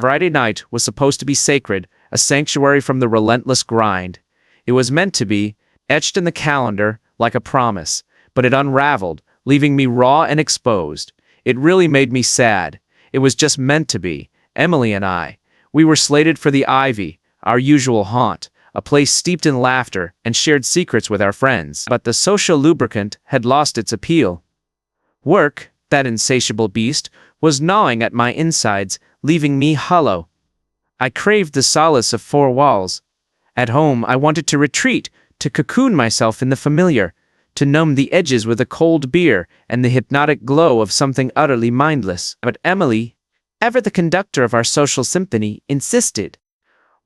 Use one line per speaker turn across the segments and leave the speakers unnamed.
Friday night was supposed to be sacred, a sanctuary from the relentless grind. It was meant to be, etched in the calendar like a promise, but it unraveled, leaving me raw and exposed. It really made me sad. It was just meant to be. Emily and I. We were slated for the Ivy, our usual haunt, a place steeped in laughter and shared secrets with our friends. But the social lubricant had lost its appeal. Work, that insatiable beast, was gnawing at my insides, leaving me hollow. I craved the solace of four walls. At home, I wanted to retreat, to cocoon myself in the familiar, to numb the edges with a cold beer and the hypnotic glow of something utterly mindless. But Emily, ever the conductor of our social symphony, insisted.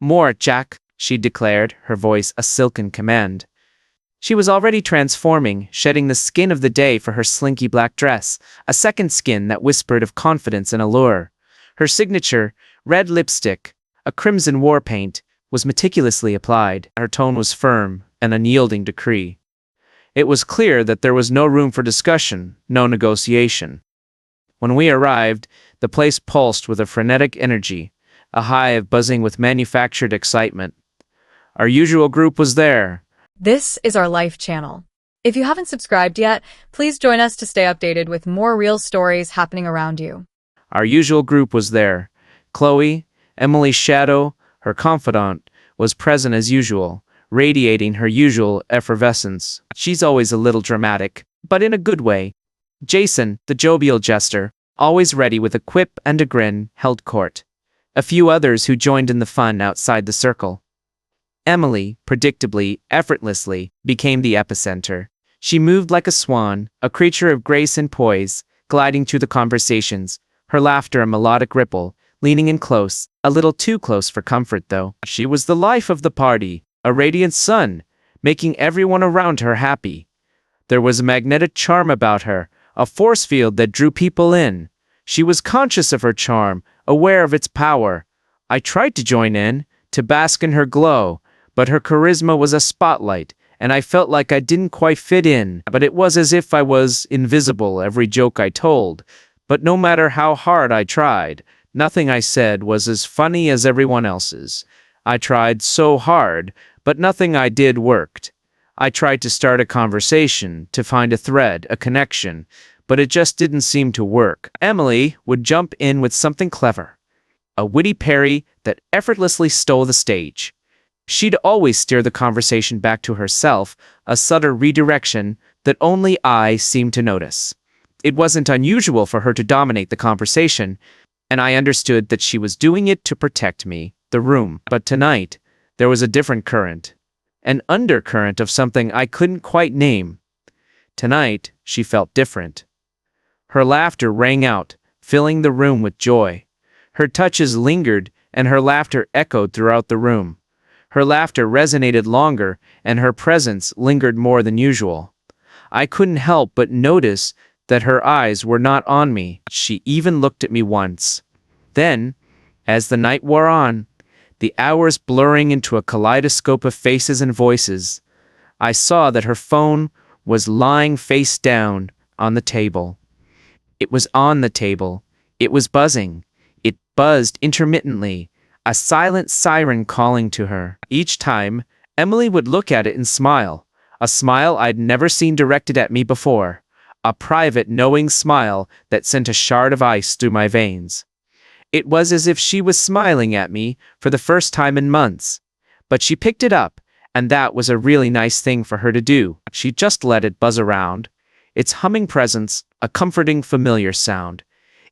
"More, Jack," she declared, her voice a silken command. She was already transforming, shedding the skin of the day for her slinky black dress, a second skin that whispered of confidence and allure. Her signature, red lipstick, a crimson war paint, was meticulously applied. Her tone was firm, an unyielding decree. It was clear that there was no room for discussion, no negotiation. When we arrived, the place pulsed with a frenetic energy, a hive buzzing with manufactured excitement. Our usual group was there.
This is our Life channel. If you haven't subscribed yet, please join us to stay updated with more real stories happening around you.
Our usual group was there. Chloe, Emily's shadow, her confidant, was present as usual, radiating her usual effervescence. She's always a little dramatic, but in a good way. Jason, the jovial jester, always ready with a quip and a grin, held court. A few others who joined in the fun outside the circle. Emily, predictably, effortlessly, became the epicenter. She moved like a swan, a creature of grace and poise, gliding through the conversations, her laughter a melodic ripple, leaning in close, a little too close for comfort though. She was the life of the party, a radiant sun, making everyone around her happy. There was a magnetic charm about her, a force field that drew people in. She was conscious of her charm, aware of its power. I tried to join in, to bask in her glow, but her charisma was a spotlight, and I felt like I didn't quite fit in. But it was as if I was invisible every joke I told. But no matter how hard I tried, nothing I said was as funny as everyone else's. I tried so hard, but nothing I did worked. I tried to start a conversation, to find a thread, a connection, but it just didn't seem to work. Emily would jump in with something clever, a witty parry that effortlessly stole the stage. She'd always steer the conversation back to herself, a subtle redirection that only I seemed to notice. It wasn't unusual for her to dominate the conversation, and I understood that she was doing it to protect me, the room. But tonight, there was a different current, an undercurrent of something I couldn't quite name. Tonight, she felt different. Her laughter rang out, filling the room with joy. Her touches lingered, and her laughter echoed throughout the room. Her laughter resonated longer, and her presence lingered more than usual. I couldn't help but notice that her eyes were not on me. She even looked at me once. Then, as the night wore on, the hours blurring into a kaleidoscope of faces and voices, I saw that her phone was lying face down on the table. It was on the table. It was buzzing. It buzzed intermittently, a silent siren calling to her. Each time, Emily would look at it and smile, a smile I'd never seen directed at me before, a private, knowing smile that sent a shard of ice through my veins. It was as if she was smiling at me for the first time in months. But she picked it up, and that was a really nice thing for her to do. She just let it buzz around, its humming presence a comforting, familiar sound.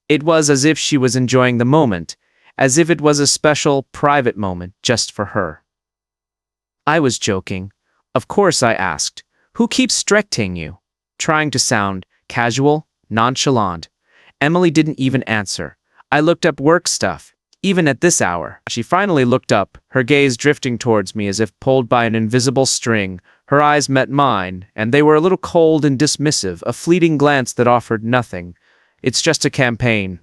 It was as if she was enjoying the moment, as if it was a special, private moment just for her. I was joking. Of course, I asked, "Who keeps directing you?" Trying to sound casual, nonchalant. Emily didn't even answer. I looked up work stuff, even at this hour. She finally looked up, her gaze drifting towards me as if pulled by an invisible string. Her eyes met mine, and they were a little cold and dismissive, a fleeting glance that offered nothing. "It's just a campaign."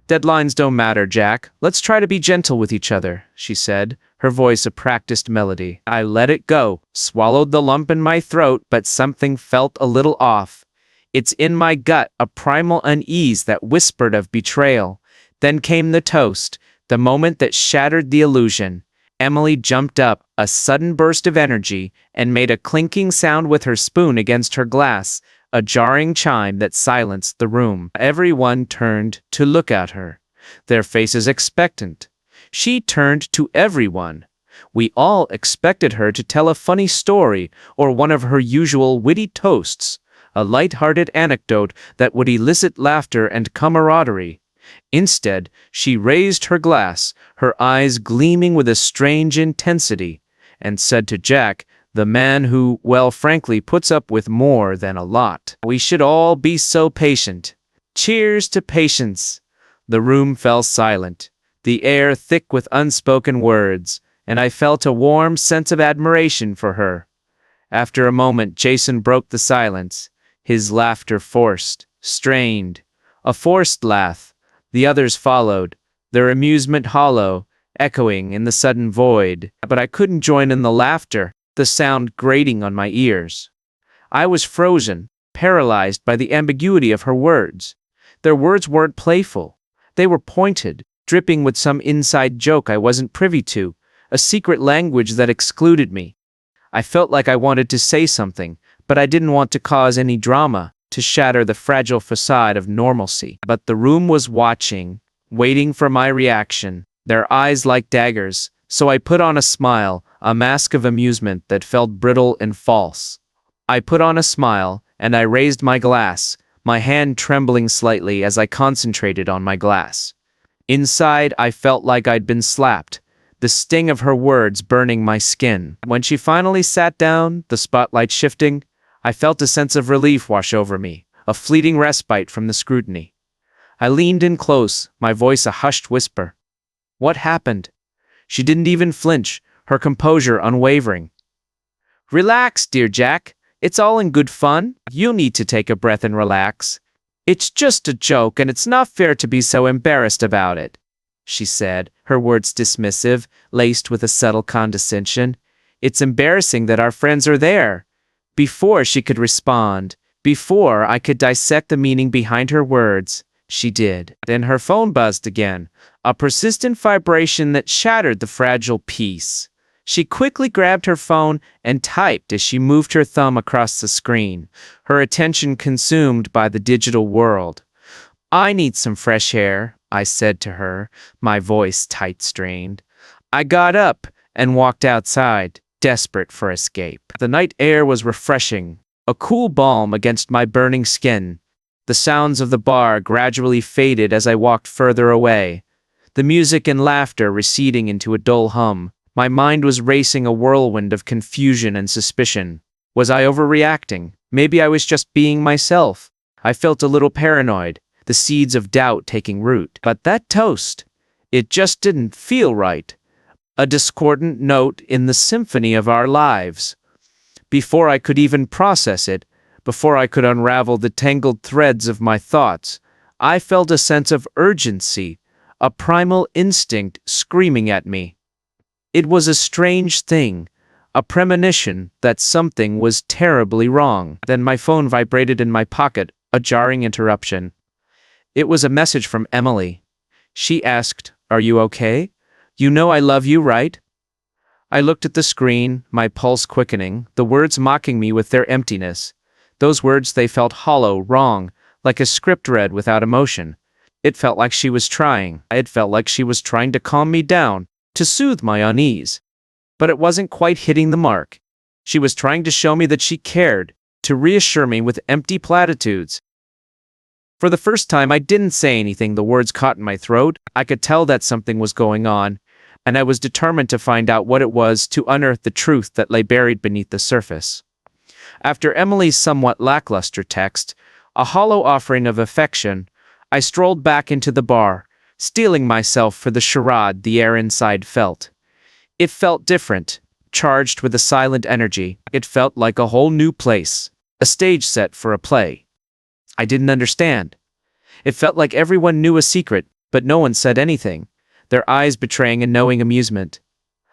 "Deadlines don't matter, Jack. Let's try to be gentle with each other," she said, her voice a practiced melody. I let it go, swallowed the lump in my throat, but something felt a little off. It's in my gut, a primal unease that whispered of betrayal. Then came the toast, the moment that shattered the illusion. Emily jumped up, a sudden burst of energy, and made a clinking sound with her spoon against her glass, a jarring chime that silenced the room. Everyone turned to look at her, their faces expectant. She turned to everyone. We all expected her to tell a funny story or one of her usual witty toasts, a light-hearted anecdote that would elicit laughter and camaraderie. Instead, she raised her glass, her eyes gleaming with a strange intensity, and said to Jack, the man who, well, frankly, puts up with more than a lot, "We should all be so patient. Cheers to patience." The room fell silent, the air thick with unspoken words, and I felt a warm sense of admiration for her. After a moment, Jason broke the silence, his laughter forced, strained, a forced laugh. The others followed, their amusement hollow, echoing in the sudden void. But I couldn't join in the laughter, the sound grating on my ears. I was frozen, paralyzed by the ambiguity of her words. Their words weren't playful. They were pointed, dripping with some inside joke I wasn't privy to, a secret language that excluded me. I felt like I wanted to say something, but I didn't want to cause any drama, to shatter the fragile facade of normalcy. But the room was watching, waiting for my reaction, their eyes like daggers, so I put on a smile, a mask of amusement that felt brittle and false. I put on a smile, and I raised my glass, my hand trembling slightly as I concentrated on my glass. Inside, I felt like I'd been slapped, the sting of her words burning my skin. When she finally sat down, the spotlight shifting, I felt a sense of relief wash over me, a fleeting respite from the scrutiny. I leaned in close, my voice a hushed whisper. "What happened?" She didn't even flinch, her composure unwavering. "Relax, dear Jack. It's all in good fun. You'll need to take a breath and relax. It's just a joke, and it's not fair to be so embarrassed about it," she said, her words dismissive, laced with a subtle condescension. "It's embarrassing that our friends are there." Before she could respond, before I could dissect the meaning behind her words, she did. Then her phone buzzed again, a persistent vibration that shattered the fragile peace. She quickly grabbed her phone and typed as she moved her thumb across the screen, her attention consumed by the digital world. "I need some fresh air," I said to her, my voice tight-strained. I got up and walked outside, desperate for escape. The night air was refreshing, a cool balm against my burning skin. The sounds of the bar gradually faded as I walked further away, the music and laughter receding into a dull hum. My mind was racing a whirlwind of confusion and suspicion. Was I overreacting? Maybe I was just being myself. I felt a little paranoid, the seeds of doubt taking root. But that toast, it just didn't feel right. A discordant note in the symphony of our lives. Before I could even process it, before I could unravel the tangled threads of my thoughts, I felt a sense of urgency, a primal instinct screaming at me. It was a strange thing, a premonition that something was terribly wrong. Then my phone vibrated in my pocket, a jarring interruption. It was a message from Emily. She asked, "Are you okay? You know I love you, right?" I looked at the screen, my pulse quickening, the words mocking me with their emptiness. Those words, they felt hollow, wrong, like a script read without emotion. It felt like she was trying. It felt like she was trying to calm me down, to soothe my unease. But it wasn't quite hitting the mark. She was trying to show me that she cared, to reassure me with empty platitudes. For the first time, I didn't say anything. The words caught in my throat. I could tell that something was going on, and I was determined to find out what it was, to unearth the truth that lay buried beneath the surface. After Emily's somewhat lackluster text, a hollow offering of affection, I strolled back into the bar, steeling myself for the charade the air inside felt. It felt different, charged with a silent energy. It felt like a whole new place, a stage set for a play. I didn't understand. It felt like everyone knew a secret, but no one said anything, their eyes betraying a knowing amusement.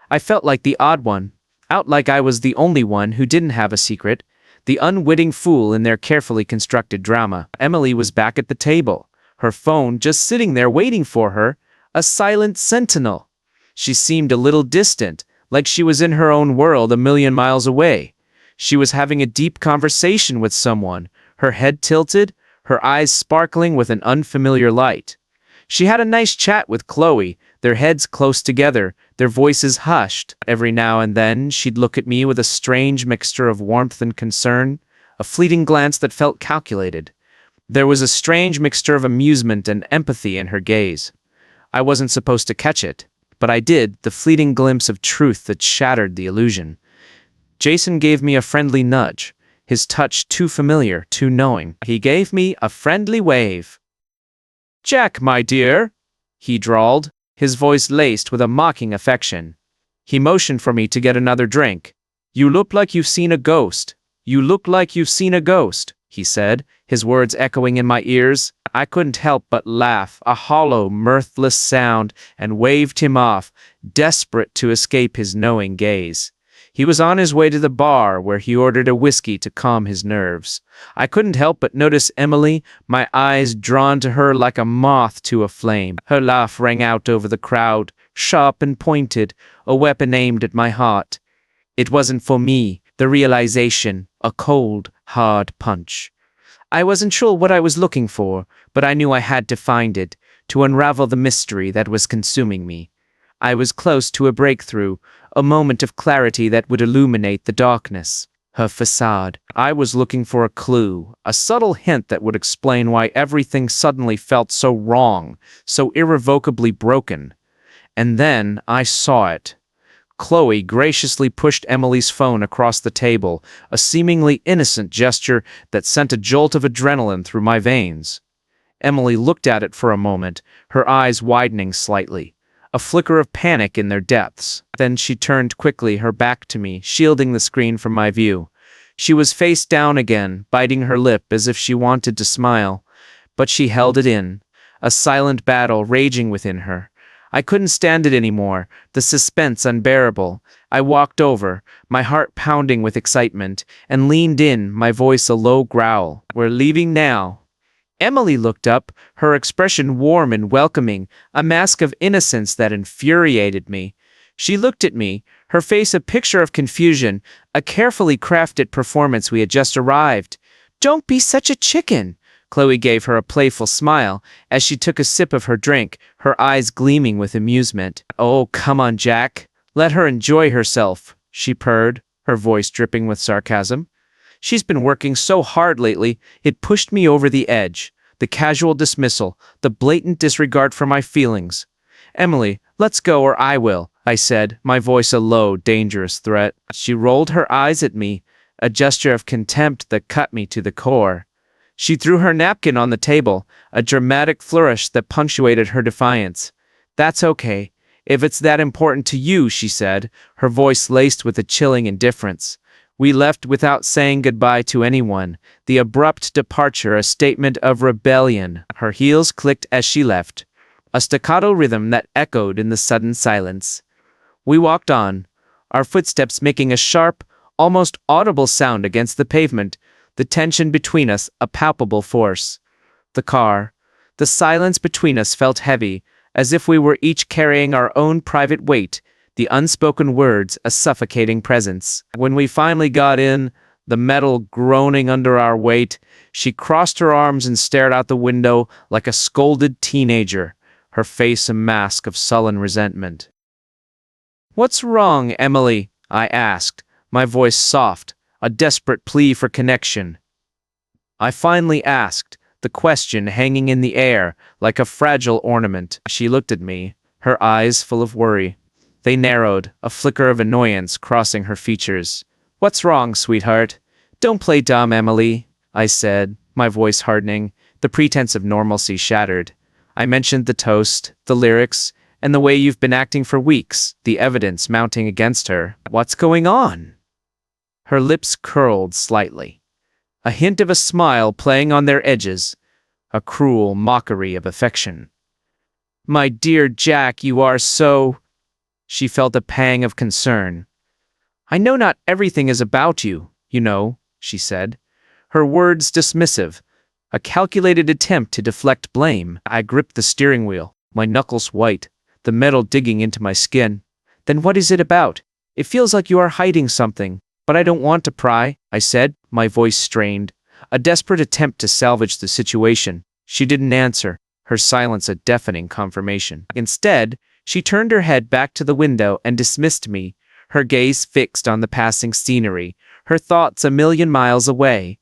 I felt like the odd one, out like I was the only one who didn't have a secret, the unwitting fool in their carefully constructed drama. Emily was back at the table, her phone just sitting there waiting for her, a silent sentinel. She seemed a little distant, like she was in her own world a million miles away. She was having a deep conversation with someone, her head tilted, her eyes sparkling with an unfamiliar light. She had a nice chat with Chloe, their heads close together, their voices hushed. Every now and then she'd look at me with a strange mixture of warmth and concern, a fleeting glance that felt calculated. There was a strange mixture of amusement and empathy in her gaze. I wasn't supposed to catch it, but I did, the fleeting glimpse of truth that shattered the illusion. Jason gave me a friendly nudge, his touch too familiar, too knowing. He gave me a friendly wave. "Jack, my dear," he drawled, his voice laced with a mocking affection. He motioned for me to get another drink. "You look like you've seen a ghost. You look like you've seen a ghost," he said, his words echoing in my ears. I couldn't help but laugh, a hollow, mirthless sound, and waved him off, desperate to escape his knowing gaze. He was on his way to the bar, where he ordered a whiskey to calm his nerves. I couldn't help but notice Emily, my eyes drawn to her like a moth to a flame. Her laugh rang out over the crowd, sharp and pointed, a weapon aimed at my heart. It wasn't for me, the realization, a cold, hard punch. I wasn't sure what I was looking for, but I knew I had to find it, to unravel the mystery that was consuming me. I was close to a breakthrough, a moment of clarity that would illuminate the darkness. Her facade. I was looking for a clue, a subtle hint that would explain why everything suddenly felt so wrong, so irrevocably broken. And then I saw it. Chloe graciously pushed Emily's phone across the table, a seemingly innocent gesture that sent a jolt of adrenaline through my veins. Emily looked at it for a moment, her eyes widening slightly, a flicker of panic in their depths. Then she turned quickly, her back to me, shielding the screen from my view. She was face down again, biting her lip as if she wanted to smile, but she held it in, a silent battle raging within her. I couldn't stand it anymore, the suspense unbearable. I walked over, my heart pounding with excitement, and leaned in, my voice a low growl. "We're leaving now." Emily looked up, her expression warm and welcoming, a mask of innocence that infuriated me. She looked at me, her face a picture of confusion, a carefully crafted performance. We had just arrived. "Don't be such a chicken." Chloe gave her a playful smile as she took a sip of her drink, her eyes gleaming with amusement. "Oh, come on, Jack. Let her enjoy herself," she purred, her voice dripping with sarcasm. "She's been working so hard lately, it pushed me over the edge. The casual dismissal, the blatant disregard for my feelings. Emily, let's go or I will," I said, my voice a low, dangerous threat. She rolled her eyes at me, a gesture of contempt that cut me to the core. She threw her napkin on the table, a dramatic flourish that punctuated her defiance. "That's okay. If it's that important to you," she said, her voice laced with a chilling indifference. We left without saying goodbye to anyone, the abrupt departure a statement of rebellion. Her heels clicked as she left, a staccato rhythm that echoed in the sudden silence. We walked on, our footsteps making a sharp, almost audible sound against the pavement, the tension between us a palpable force. The silence between us felt heavy, as if we were each carrying our own private weight, the unspoken words a suffocating presence. When we finally got in, the metal groaning under our weight, she crossed her arms and stared out the window like a scolded teenager, her face a mask of sullen resentment. "What's wrong, Emily?" I asked, my voice soft, a desperate plea for connection. I finally asked, the question hanging in the air like a fragile ornament. She looked at me, her eyes full of worry. They narrowed, a flicker of annoyance crossing her features. "What's wrong, sweetheart? Don't play dumb, Emily," I said, my voice hardening, the pretense of normalcy shattered. I mentioned the toast, the lyrics, and the way you've been acting for weeks, the evidence mounting against her. "What's going on?" Her lips curled slightly, a hint of a smile playing on their edges, a cruel mockery of affection. "My dear Jack, you are so—" She felt a pang of concern. "I know not everything is about you, you know," she said, her words dismissive, A calculated attempt to deflect blame. I gripped the steering wheel, my knuckles white, the metal digging into my skin. Then what is it about? It feels like you are hiding something, but I don't want to pry, I said, my voice strained. A desperate attempt to salvage the situation. She didn't answer, her silence a deafening confirmation. Instead, she turned her head back to the window and dismissed me, her gaze fixed on the passing scenery, her thoughts a million miles away.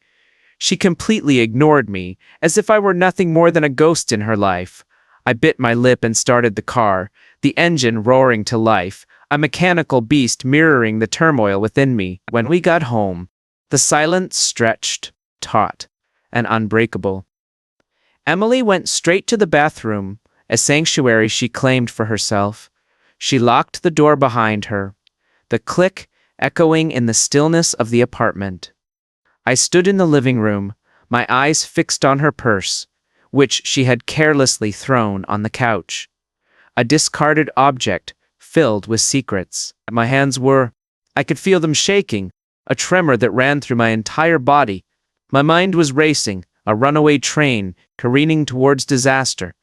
She completely ignored me, as if I were nothing more than a ghost in her life. I bit my lip and started the car, the engine roaring to life, a mechanical beast mirroring the turmoil within me. When we got home, the silence stretched, taut, and unbreakable. Emily went straight to the bathroom, a sanctuary she claimed for herself. She locked the door behind her, the click echoing in the stillness of the apartment. I stood in the living room, my eyes fixed on her purse, which she had carelessly thrown on the couch. A discarded object filled with secrets. My hands I could feel them shaking, a tremor that ran through my entire body. My mind was racing, a runaway train careening towards disaster.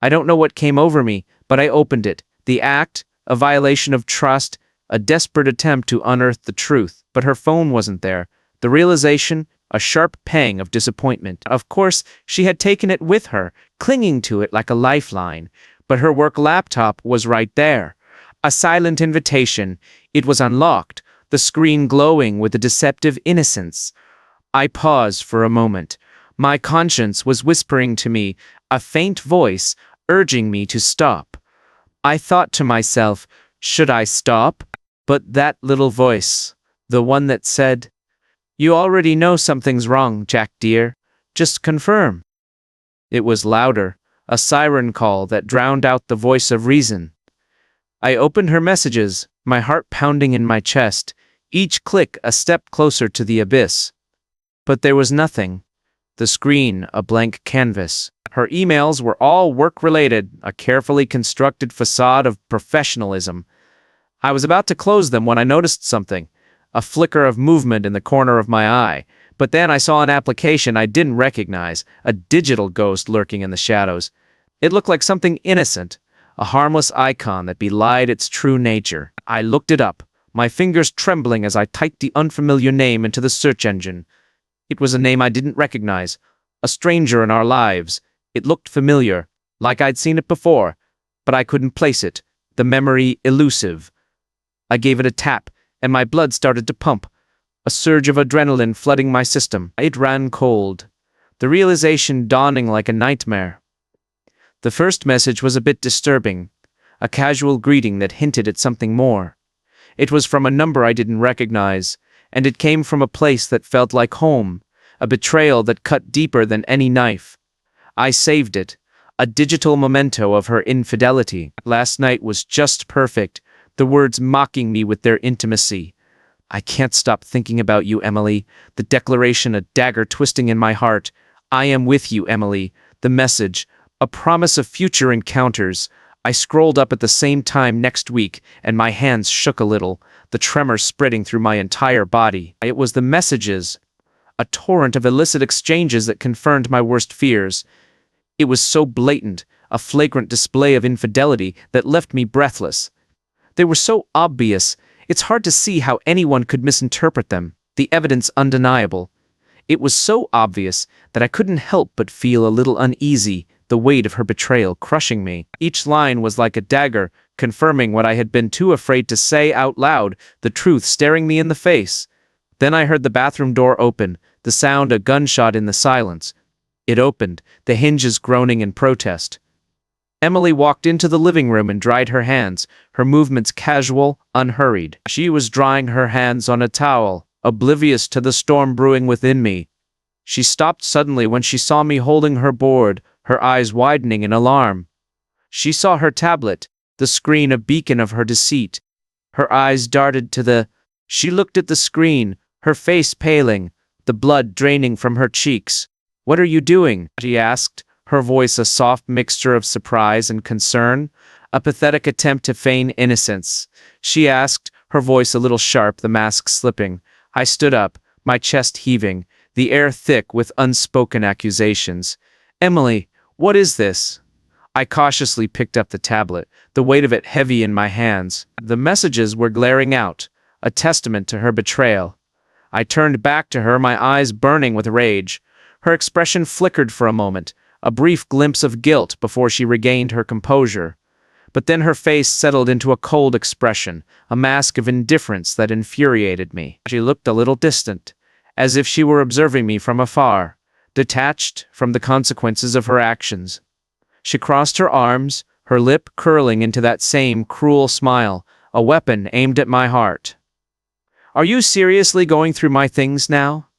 I don't know what came over me, but I opened it. The act, a violation of trust, a desperate attempt to unearth the truth. But her phone wasn't there. The realization, a sharp pang of disappointment. Of course, she had taken it with her, clinging to it like a lifeline. But her work laptop was right there. A silent invitation. It was unlocked, the screen glowing with a deceptive innocence. I paused for a moment. My conscience was whispering to me, a faint voice urging me to stop. I thought to myself, should I stop? But that little voice, the one that said, "You already know something's wrong, Jack dear. Just confirm." It was louder, a siren call that drowned out the voice of reason. I opened her messages, my heart pounding in my chest, each click a step closer to the abyss. But there was nothing. The screen, a blank canvas. Her emails were all work-related, a carefully constructed facade of professionalism. I was about to close them when I noticed something. A flicker of movement in the corner of my eye. But then I saw an application I didn't recognize, a digital ghost lurking in the shadows. It looked like something innocent, a harmless icon that belied its true nature. I looked it up, my fingers trembling as I typed the unfamiliar name into the search engine. It was a name I didn't recognize, a stranger in our lives. It looked familiar, like I'd seen it before, but I couldn't place it, the memory elusive. I gave it a tap, and my blood started to pump, a surge of adrenaline flooding my system. It ran cold, the realization dawning like a nightmare. The first message was a bit disturbing, a casual greeting that hinted at something more. It was from a number I didn't recognize, and it came from a place that felt like home, a betrayal that cut deeper than any knife. I saved it, a digital memento of her infidelity. Last night was just perfect, the words mocking me with their intimacy. "I can't stop thinking about you, Emily." The declaration a dagger twisting in my heart. "I am with you, Emily." The message, a promise of future encounters. I scrolled up at the same time next week, and my hands shook a little, the tremor spreading through my entire body. It was the messages, a torrent of illicit exchanges that confirmed my worst fears. It was so blatant, a flagrant display of infidelity that left me breathless. They were so obvious, it's hard to see how anyone could misinterpret them, the evidence undeniable. It was so obvious that I couldn't help but feel a little uneasy, the weight of her betrayal crushing me. Each line was like a dagger, confirming what I had been too afraid to say out loud, the truth staring me in the face. Then I heard the bathroom door open, the sound a gunshot in the silence. It opened, the hinges groaning in protest. Emily walked into the living room and dried her hands, her movements casual, unhurried. She was drying her hands on a towel, oblivious to the storm brewing within me. She stopped suddenly when she saw me holding her board, her eyes widening in alarm. She saw her tablet, the screen a beacon of her deceit. Her eyes darted to the... She looked at the screen, her face paling, the blood draining from her cheeks. "What are you doing?" she asked, her voice a soft mixture of surprise and concern, a pathetic attempt to feign innocence. She asked, her voice a little sharp, the mask slipping. I stood up, my chest heaving, the air thick with unspoken accusations. "Emily, what is this?" I cautiously picked up the tablet, the weight of it heavy in my hands. The messages were glaring out, a testament to her betrayal. I turned back to her, my eyes burning with rage. Her expression flickered for a moment, a brief glimpse of guilt before she regained her composure. But then her face settled into a cold expression, a mask of indifference that infuriated me. She looked a little distant, as if she were observing me from afar, detached from the consequences of her actions. She crossed her arms, her lip curling into that same cruel smile, a weapon aimed at my heart. "Are you seriously going through my things now?"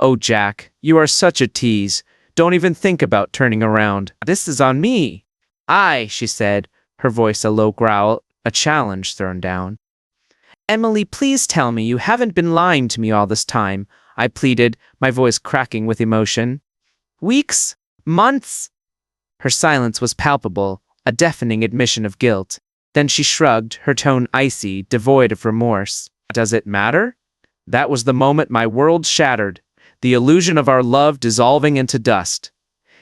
"Oh, Jack, you are such a tease. Don't even think about turning around. This is on me." "Aye," she said, her voice a low growl, a challenge thrown down. "Emily, please tell me you haven't been lying to me all this time," I pleaded, my voice cracking with emotion. "Weeks? Months?" Her silence was palpable, a deafening admission of guilt. Then she shrugged, her tone icy, devoid of remorse. "Does it matter?" That was the moment my world shattered, the illusion of our love dissolving into dust.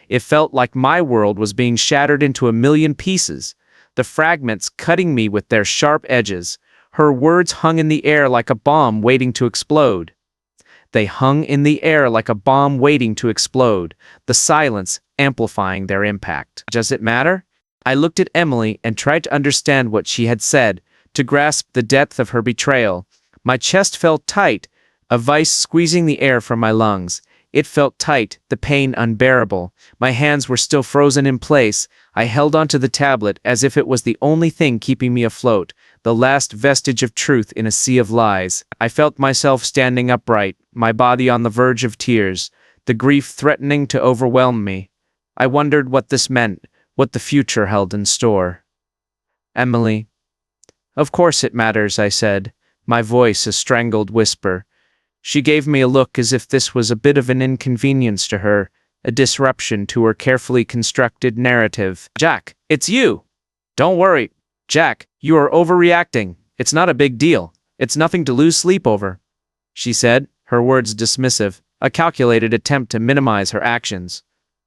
It felt like my world was being shattered into a million pieces, the fragments cutting me with their sharp edges. Her words hung in the air like a bomb waiting to explode. They hung in the air like a bomb waiting to explode, the silence amplifying their impact. "Does it matter?" I looked at Emily and tried to understand what she had said, to grasp the depth of her betrayal. My chest felt tight, a vice squeezing the air from my lungs. It felt tight, the pain unbearable. My hands were still frozen in place. I held onto the tablet as if it was the only thing keeping me afloat, the last vestige of truth in a sea of lies. I felt myself standing upright, my body on the verge of tears, the grief threatening to overwhelm me. I wondered what this meant, what the future held in store. "Emily." "Of course it matters," I said, my voice a strangled whisper. She gave me a look as if this was a bit of an inconvenience to her, a disruption to her carefully constructed narrative. "Jack, it's you!" "Don't worry, Jack, you are overreacting. It's not a big deal. It's nothing to lose sleep over," she said, her words dismissive, a calculated attempt to minimize her actions.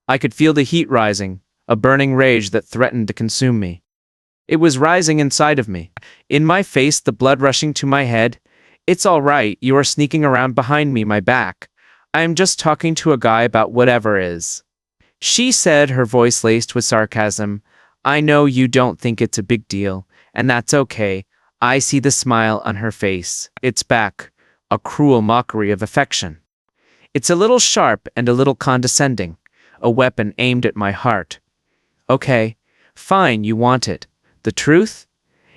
I could feel the heat rising, a burning rage that threatened to consume me. It was rising inside of me. In my face, the blood rushing to my head. "It's all right, you are sneaking around behind me, my back. I am just talking to a guy about whatever is," she said, her voice laced with sarcasm. "I know you don't think it's a big deal, and that's okay." I see the smile on her face. It's back, a cruel mockery of affection. It's a little sharp and a little condescending, a weapon aimed at my heart. "Okay, fine, you want it. The truth?"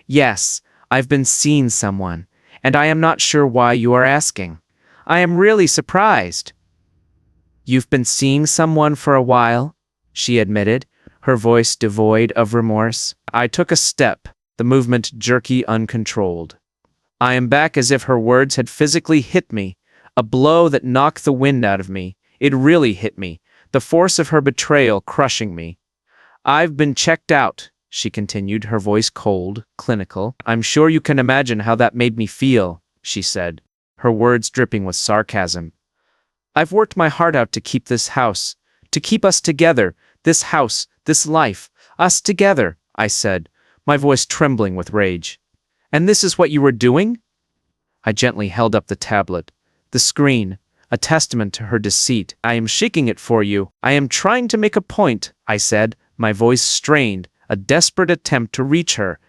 "Yes, I've been seeing someone, and I am not sure why you are asking. I am really surprised." "You've been seeing someone for a while," she admitted, her voice devoid of remorse. I took a step, the movement jerky, uncontrolled. I am back as if her words had physically hit me, a blow that knocked the wind out of me. It really hit me, the force of her betrayal crushing me. "I've been checked out," she continued, her voice cold, clinical. "I'm sure you can imagine how that made me feel," she said, her words dripping with sarcasm. "I've worked my heart out to keep this house, to keep us together, this house, this life, us together," I said, my voice trembling with rage. "And this is what you were doing?" I gently held up the tablet, the screen, a testament to her deceit. "I am shaking it for you. I am trying to make a point," I said, my voice strained, a desperate attempt to reach her.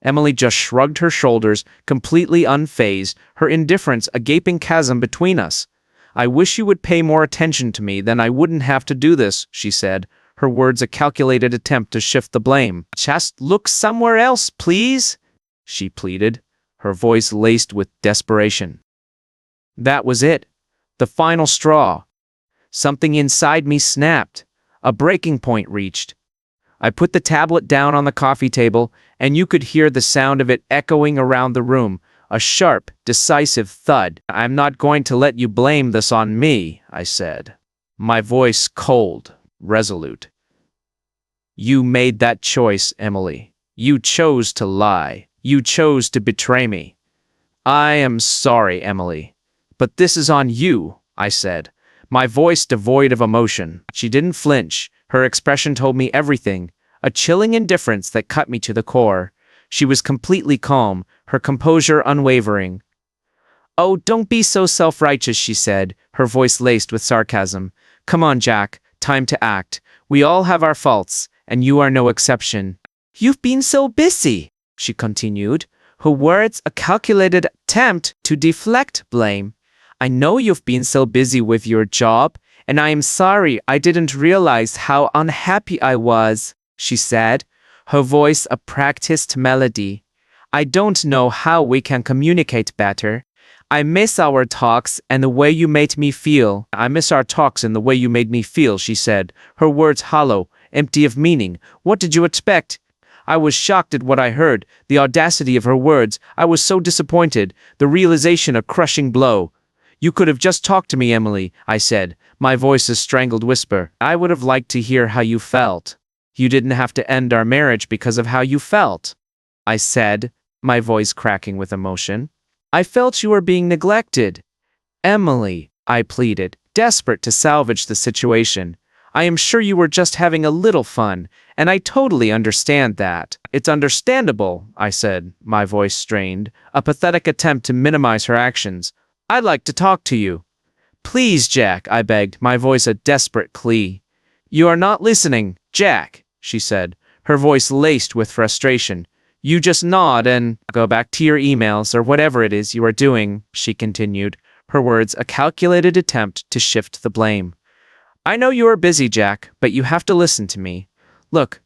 Emily just shrugged her shoulders, completely unfazed, her indifference a gaping chasm between us. "I wish you would pay more attention to me, then I wouldn't have to do this," she said, her words a calculated attempt to shift the blame. "Just look somewhere else, please," she pleaded, her voice laced with desperation. That was it, the final straw. Something inside me snapped, a breaking point reached. I put the tablet down on the coffee table, and you could hear the sound of it echoing around the room, a sharp, decisive thud. "I'm not going to let you blame this on me," I said, my voice cold, resolute. "You made that choice, Emily. You chose to lie. You chose to betray me." "I am sorry, Emily, but this is on you," I said, my voice devoid of emotion. She didn't flinch. Her expression told me everything, a chilling indifference that cut me to the core. She was completely calm, her composure unwavering. "Oh, don't be so self-righteous," she said, her voice laced with sarcasm. "Come on, Jack, time to act. We all have our faults, and you are no exception." "You've been so busy," she continued, her words a calculated attempt to deflect blame. "I know you've been so busy with your job, and I am sorry I didn't realize how unhappy I was," she said, her voice a practiced melody. "I don't know how we can communicate better. I miss our talks and the way you made me feel." "I miss our talks and the way you made me feel," she said, her words hollow, empty of meaning. What did you expect? I was shocked at what I heard, the audacity of her words. I was so disappointed, the realization a crushing blow. "You could have just talked to me, Emily," I said, my voice a strangled whisper. "I would have liked to hear how you felt. You didn't have to end our marriage because of how you felt," I said, my voice cracking with emotion. "I felt you were being neglected." "Emily," I pleaded, desperate to salvage the situation. "I am sure you were just having a little fun, and I totally understand that." "It's understandable," I said, my voice strained, a pathetic attempt to minimize her actions. "I'd like to talk to you." "Please, Jack," I begged, my voice a desperate plea. "You are not listening, Jack," she said, her voice laced with frustration. "You just nod and go back to your emails or whatever it is you are doing," she continued, her words a calculated attempt to shift the blame. "I know you are busy, Jack, but you have to listen to me. Look,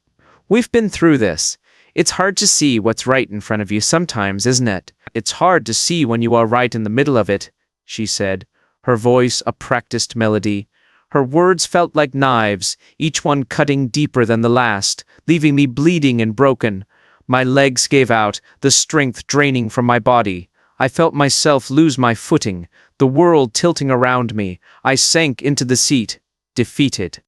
we've been through this. It's hard to see what's right in front of you sometimes, isn't it? It's hard to see when you are right in the middle of it," she said, her voice a practiced melody. Her words felt like knives, each one cutting deeper than the last, leaving me bleeding and broken. My legs gave out, the strength draining from my body. I felt myself lose my footing, the world tilting around me. I sank into the seat, defeated,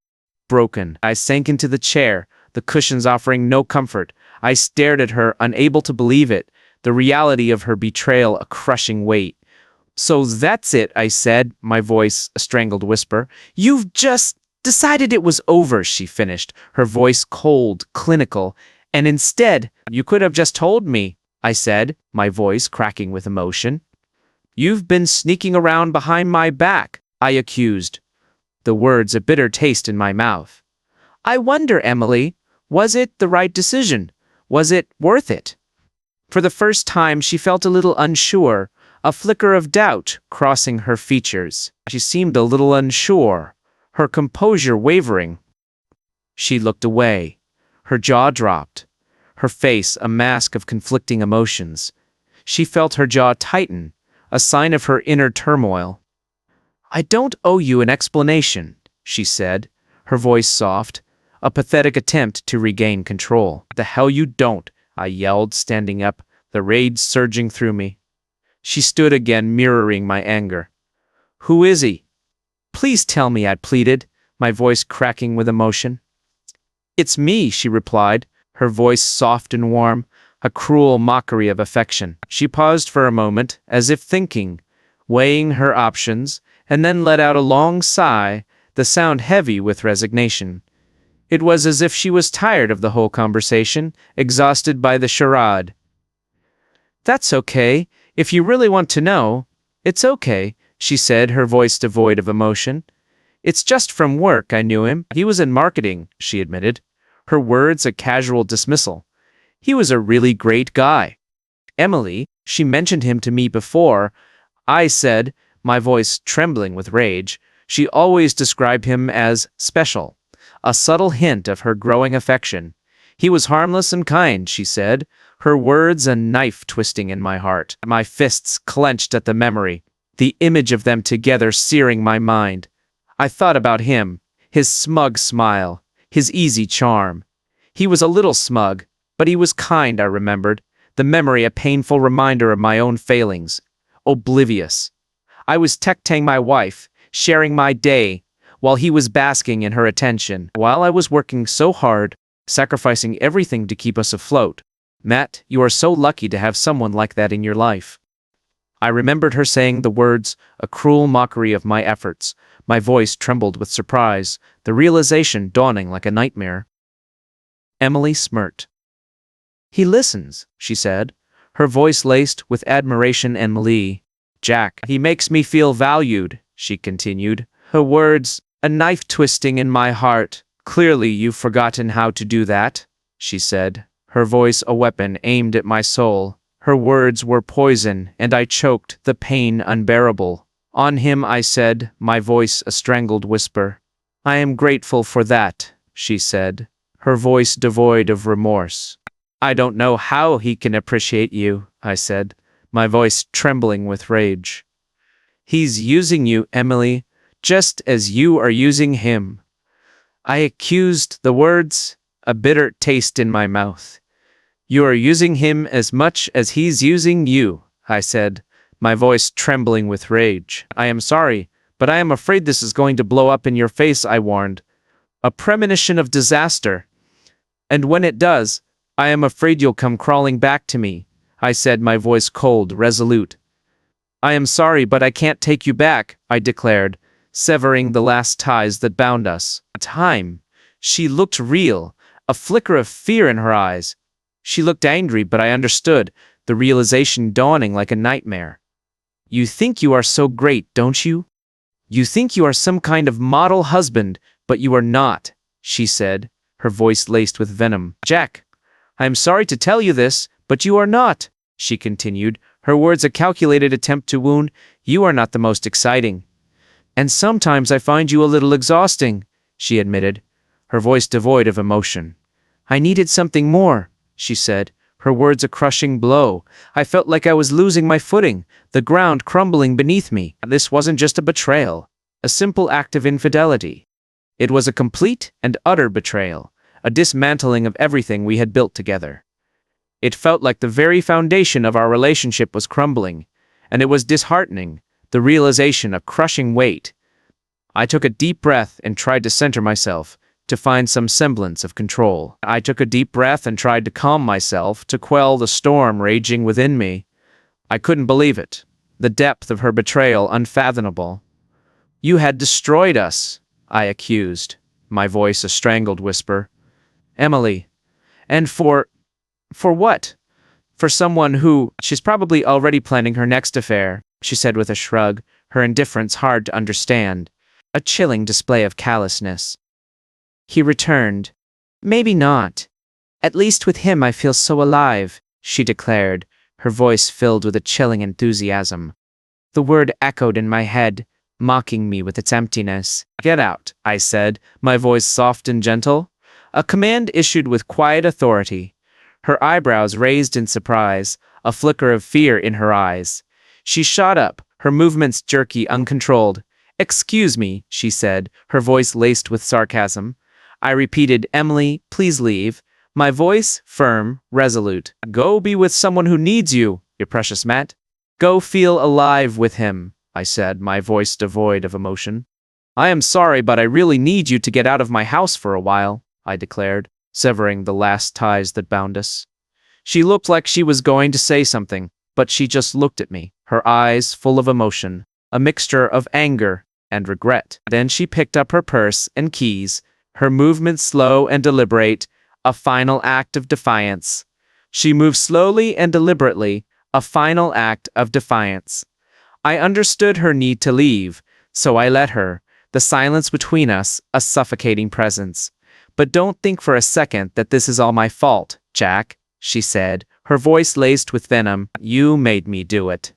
broken. I sank into the chair, the cushions offering no comfort. I stared at her, unable to believe it, the reality of her betrayal a crushing weight. "So that's it," I said, my voice a strangled whisper. "You've just decided it was over," she finished, her voice cold, clinical. "And instead, you could have just told me," I said, my voice cracking with emotion. "You've been sneaking around behind my back," I accused, the words a bitter taste in my mouth. "I wonder, Emily, was it the right decision? Was it worth it?" For the first time, she felt a little unsure, a flicker of doubt crossing her features. She seemed a little unsure, her composure wavering. She looked away. Her jaw dropped, her face a mask of conflicting emotions. She felt her jaw tighten, a sign of her inner turmoil. "I don't owe you an explanation," she said, her voice soft, a pathetic attempt to regain control. "The hell you don't," I yelled, standing up, the rage surging through me. She stood again, mirroring my anger. "Who is he?" "Please tell me," I pleaded, my voice cracking with emotion. "It's me," she replied, her voice soft and warm, a cruel mockery of affection. She paused for a moment, as if thinking, weighing her options, and then let out a long sigh, the sound heavy with resignation. It was as if she was tired of the whole conversation, exhausted by the charade. "That's okay. If you really want to know, it's okay," she said, her voice devoid of emotion. "It's just from work. I knew him. He was in marketing," she admitted, her words a casual dismissal. "He was a really great guy." "Emily, she mentioned him to me before," I said, my voice trembling with rage. "She always described him as special," a subtle hint of her growing affection. "He was harmless and kind," she said, her words a knife twisting in my heart. My fists clenched at the memory, the image of them together searing my mind. I thought about him, his smug smile, his easy charm. He was a little smug, but he was kind, I remembered, the memory a painful reminder of my own failings. Oblivious. I was texting my wife, sharing my day, while he was basking in her attention, while I was working so hard, sacrificing everything to keep us afloat. Matt, you are so lucky to have someone like that in your life. I remembered her saying the words, a cruel mockery of my efforts. My voice trembled with surprise, the realization dawning like a nightmare. Emily smirked. He listens, she said, her voice laced with admiration and melee. Jack, he makes me feel valued, she continued, her words, a knife twisting in my heart. Clearly you've forgotten how to do that, she said, her voice a weapon aimed at my soul. Her words were poison, and I choked, the pain unbearable. On him, I said, my voice a strangled whisper. I am grateful for that, she said, her voice devoid of remorse. I don't know how he can appreciate you, I said, my voice trembling with rage. He's using you, Emily, just as you are using him. I accused, the words, a bitter taste in my mouth. You are using him as much as he's using you, I said, my voice trembling with rage. I am sorry, but I am afraid this is going to blow up in your face, I warned. A premonition of disaster. And when it does, I am afraid you'll come crawling back to me, I said, my voice cold, resolute. I am sorry, but I can't take you back, I declared, severing the last ties that bound us. Time. She looked real, a flicker of fear in her eyes. She looked angry, but I understood, the realization dawning like a nightmare. You think you are so great, don't you? You think you are some kind of model husband, but you are not, she said, her voice laced with venom. Jack, I am sorry to tell you this, but you are not, she continued, her words a calculated attempt to wound. You are not the most exciting. And sometimes I find you a little exhausting, she admitted, her voice devoid of emotion. I needed something more, she said, her words a crushing blow. I felt like I was losing my footing, the ground crumbling beneath me. This wasn't just a betrayal, a simple act of infidelity. It was a complete and utter betrayal, a dismantling of everything we had built together. It felt like the very foundation of our relationship was crumbling, and it was disheartening, the realization a crushing weight. I took a deep breath and tried to center myself, to find some semblance of control. I took a deep breath and tried to calm myself, to quell the storm raging within me. I couldn't believe it. The depth of her betrayal unfathomable. You had destroyed us, I accused, my voice a strangled whisper. Emily. And for what? For someone who, she's probably already planning her next affair, she said with a shrug, her indifference hard to understand. A chilling display of callousness. He returned. Maybe not. At least with him I feel so alive, she declared, her voice filled with a chilling enthusiasm. The word echoed in my head, mocking me with its emptiness. Get out, I said, my voice soft and gentle. A command issued with quiet authority. Her eyebrows raised in surprise, a flicker of fear in her eyes. She shot up, her movements jerky, uncontrolled. Excuse me, she said, her voice laced with sarcasm. I repeated, Emily, please leave. My voice firm, resolute. Go be with someone who needs you, your precious Matt. Go feel alive with him, I said, my voice devoid of emotion. I am sorry, but I really need you to get out of my house for a while, I declared, severing the last ties that bound us. She looked like she was going to say something, but she just looked at me, her eyes full of emotion, a mixture of anger and regret. Then she picked up her purse and keys, her movements slow and deliberate, a final act of defiance. She moved slowly and deliberately, a final act of defiance. I understood her need to leave, so I let her, the silence between us a suffocating presence. But don't think for a second that this is all my fault, Jack, she said, her voice laced with venom. You made me do it.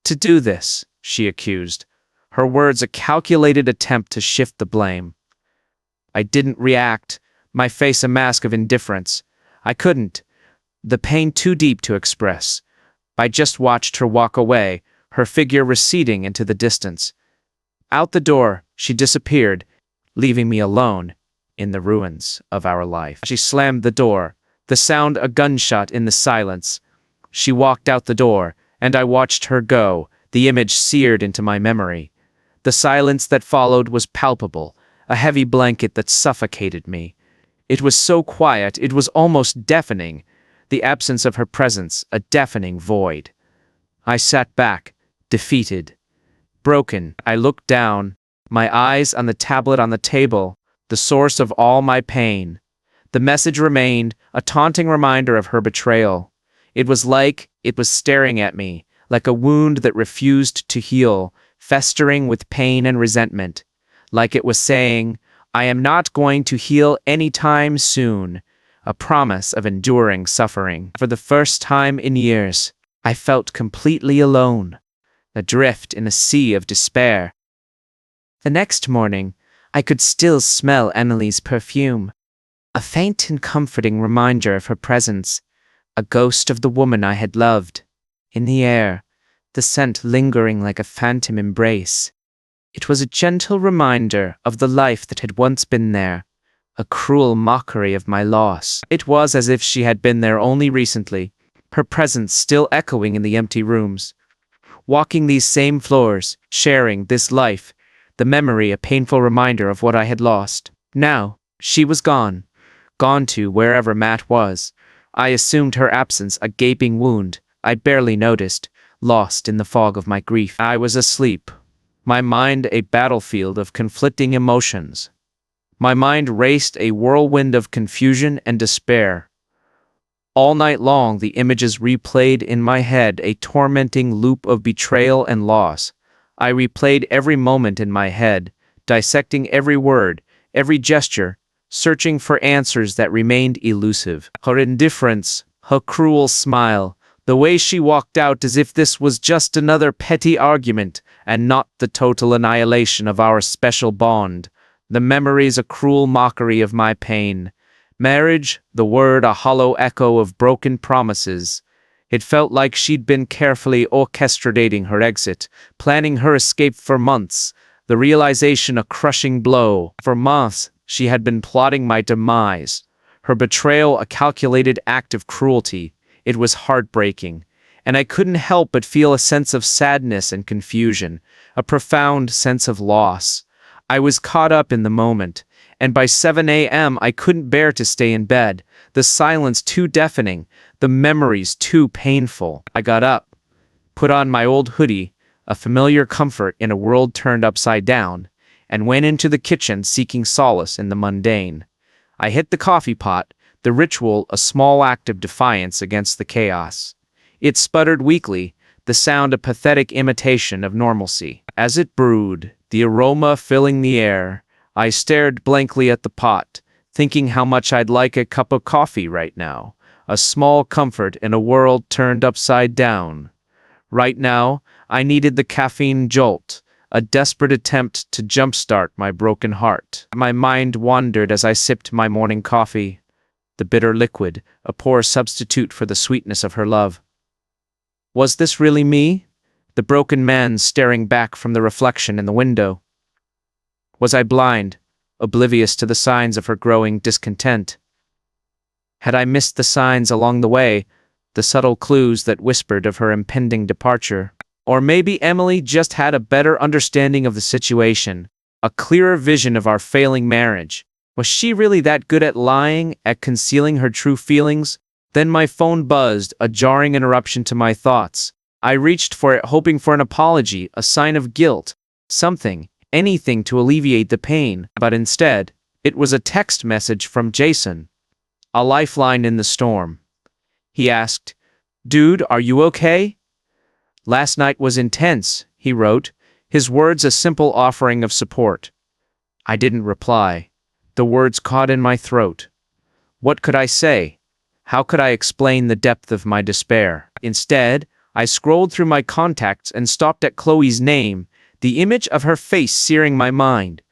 To do this, she accused, her words a calculated attempt to shift the blame. I didn't react, my face a mask of indifference. I couldn't, the pain too deep to express. I just watched her walk away, her figure receding into the distance. Out the door, she disappeared, leaving me alone in the ruins of our life. She slammed the door, the sound a gunshot in the silence. She walked out the door, and I watched her go, the image seared into my memory. The silence that followed was palpable, a heavy blanket that suffocated me. It was so quiet, it was almost deafening, the absence of her presence a deafening void. I sat back, defeated, broken. I looked down, my eyes on the tablet on the table, the source of all my pain. The message remained, a taunting reminder of her betrayal. It was like it was staring at me, like a wound that refused to heal, festering with pain and resentment. Like it was saying, I am not going to heal anytime soon, a promise of enduring suffering. For the first time in years, I felt completely alone, adrift in a sea of despair. The next morning, I could still smell Emily's perfume, a faint and comforting reminder of her presence, a ghost of the woman I had loved. In the air, the scent lingering like a phantom embrace. It was a gentle reminder of the life that had once been there, a cruel mockery of my loss. It was as if she had been there only recently, her presence still echoing in the empty rooms. Walking these same floors, sharing this life, the memory a painful reminder of what I had lost. Now, she was gone to wherever Matt was. I assumed her absence a gaping wound I barely noticed, lost in the fog of my grief. I was asleep, my mind a battlefield of conflicting emotions. My mind raced a whirlwind of confusion and despair. All night long the images replayed in my head, a tormenting loop of betrayal and loss. I replayed every moment in my head, dissecting every word, every gesture, searching for answers that remained elusive. Her indifference, her cruel smile, the way she walked out as if this was just another petty argument and not the total annihilation of our special bond. The memories a cruel mockery of my pain. Marriage, the word a hollow echo of broken promises. It felt like she'd been carefully orchestrating her exit, planning her escape for months, the realization a crushing blow. For months, she had been plotting my demise, her betrayal a calculated act of cruelty. It was heartbreaking, and I couldn't help but feel a sense of sadness and confusion, a profound sense of loss. I was caught up in the moment, and by 7 a.m. I couldn't bear to stay in bed, the silence too deafening, the memories too painful. I got up, put on my old hoodie, a familiar comfort in a world turned upside down, and went into the kitchen seeking solace in the mundane. I hit the coffee pot, the ritual a small act of defiance against the chaos. It sputtered weakly, the sound a pathetic imitation of normalcy. As it brewed, the aroma filling the air, I stared blankly at the pot, thinking how much I'd like a cup of coffee right now, a small comfort in a world turned upside down. Right now, I needed the caffeine jolt, a desperate attempt to jumpstart my broken heart. My mind wandered as I sipped my morning coffee, the bitter liquid, a poor substitute for the sweetness of her love. Was this really me? The broken man staring back from the reflection in the window. Was I blind, oblivious to the signs of her growing discontent? Had I missed the signs along the way, the subtle clues that whispered of her impending departure? Or maybe Emily just had a better understanding of the situation, a clearer vision of our failing marriage. Was she really that good at lying, at concealing her true feelings? Then my phone buzzed, a jarring interruption to my thoughts. I reached for it, hoping for an apology, a sign of guilt, something, anything to alleviate the pain. But instead, it was a text message from Jason, a lifeline in the storm. He asked, "Dude, are you okay?" "Last night was intense," he wrote, his words a simple offering of support. I didn't reply. The words caught in my throat. What could I say? How could I explain the depth of my despair? Instead, I scrolled through my contacts and stopped at Chloe's name, the image of her face searing my mind.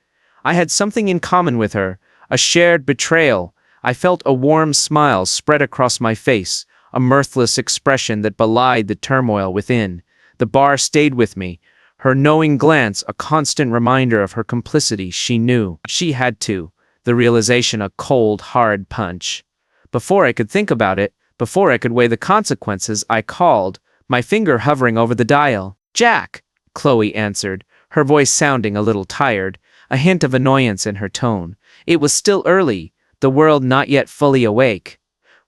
I had something in common with her, a shared betrayal. I felt a warm smile spread across my face, a mirthless expression that belied the turmoil within. The bar stayed with me, her knowing glance a constant reminder of her complicity. She knew. She had to. The realization a cold, hard punch. Before I could think about it, before I could weigh the consequences, I called, my finger hovering over the dial. "Jack," Chloe answered, her voice sounding a little tired, a hint of annoyance in her tone. It was still early, the world not yet fully awake.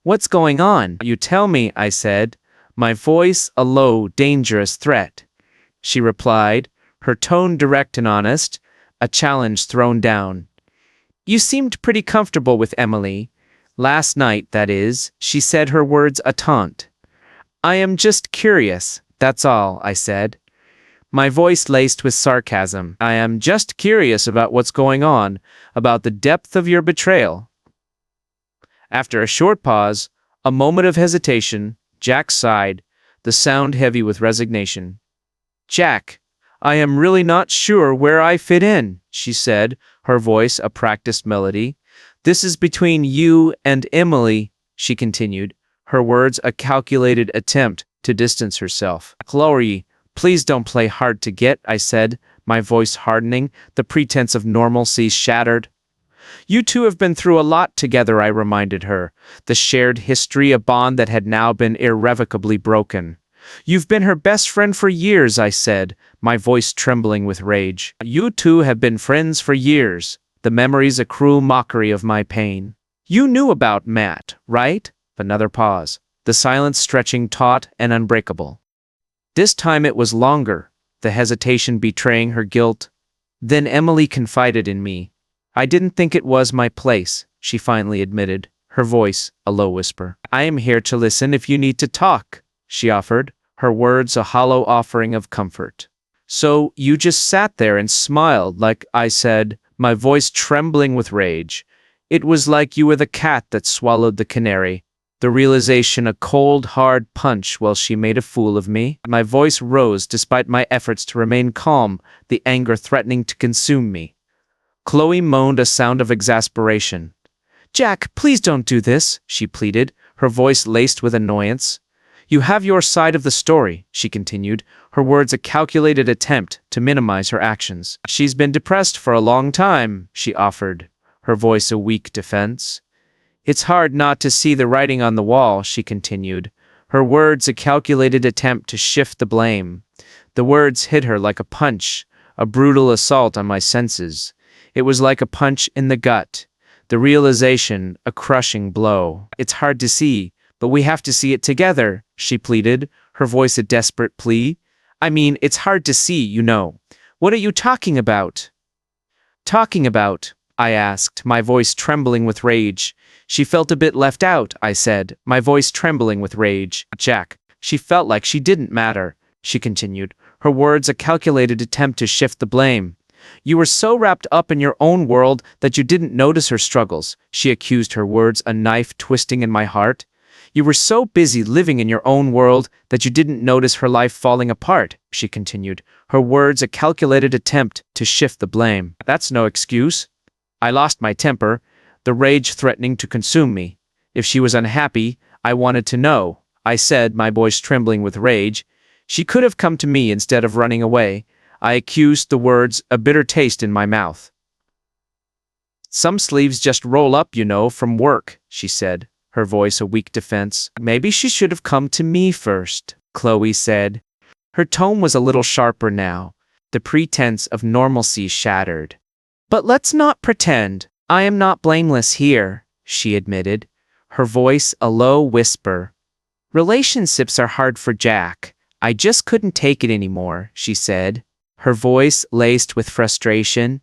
"What's going on?" "You tell me," I said, my voice a low, dangerous threat. she replied, her tone direct and honest, a challenge thrown down. You seemed pretty comfortable with Emily. Last night, that is, she said, her words a taunt. I am just curious, that's all, I said, my voice laced with sarcasm. I am just curious about what's going on, about the depth of your betrayal. After a short pause, a moment of hesitation, Jack sighed, the sound heavy with resignation. Jack, I am really not sure where I fit in, she said, her voice a practiced melody. This is between you and Emily, she continued, her words a calculated attempt to distance herself. Chloe, please don't play hard to get, I said, my voice hardening, the pretense of normalcy shattered. You two have been through a lot together, I reminded her, the shared history, a bond that had now been irrevocably broken. You've been her best friend for years, I said, my voice trembling with rage. You two have been friends for years, the memories a cruel mockery of my pain. You knew about Matt, right? Another pause, the silence stretching taut and unbreakable. This time it was longer, the hesitation betraying her guilt. Then Emily confided in me. I didn't think it was my place, she finally admitted, her voice a low whisper. I am here to listen if you need to talk, she offered, her words a hollow offering of comfort. So you just sat there and smiled like I said, my voice trembling with rage. It was like you were the cat that swallowed the canary. The realization a cold, hard punch while she made a fool of me. My voice rose despite my efforts to remain calm, the anger threatening to consume me. Chloe moaned a sound of exasperation. Jack, please don't do this, she pleaded, her voice laced with annoyance. You have your side of the story, she continued, her words a calculated attempt to minimize her actions. She's been depressed for a long time, she offered, her voice a weak defense. It's hard not to see the writing on the wall, she continued, her words a calculated attempt to shift the blame. The words hit her like a punch, a brutal assault on my senses. It was like a punch in the gut, the realization a crushing blow. It's hard to see, but we have to see it together, she pleaded, her voice a desperate plea. I mean, it's hard to see, you know. What are you talking about? Talking about, I asked, my voice trembling with rage. She felt a bit left out, I said, my voice trembling with rage. Jack, she felt like she didn't matter, she continued, her words a calculated attempt to shift the blame. You were so wrapped up in your own world that you didn't notice her struggles, she accused, her words a knife twisting in my heart. You were so busy living in your own world that you didn't notice her life falling apart, she continued, her words a calculated attempt to shift the blame. That's no excuse. I lost my temper, the rage threatening to consume me. If she was unhappy, I wanted to know, I said, my voice trembling with rage. She could have come to me instead of running away. I accused, the words a bitter taste in my mouth. Some sleeves just roll up, you know, from work, she said, her voice a weak defense. Maybe she should have come to me first, Chloe said. Her tone was a little sharper now, the pretense of normalcy shattered. But let's not pretend. I am not blameless here, she admitted, her voice a low whisper. Relationships are hard for Jack. I just couldn't take it anymore, she said, her voice laced with frustration.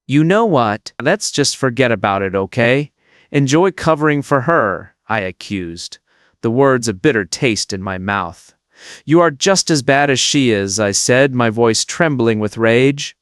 You know what? Let's just forget about it, okay? Enjoy covering for her, I accused, the words a bitter taste in my mouth. You are just as bad as she is, I said, my voice trembling with rage.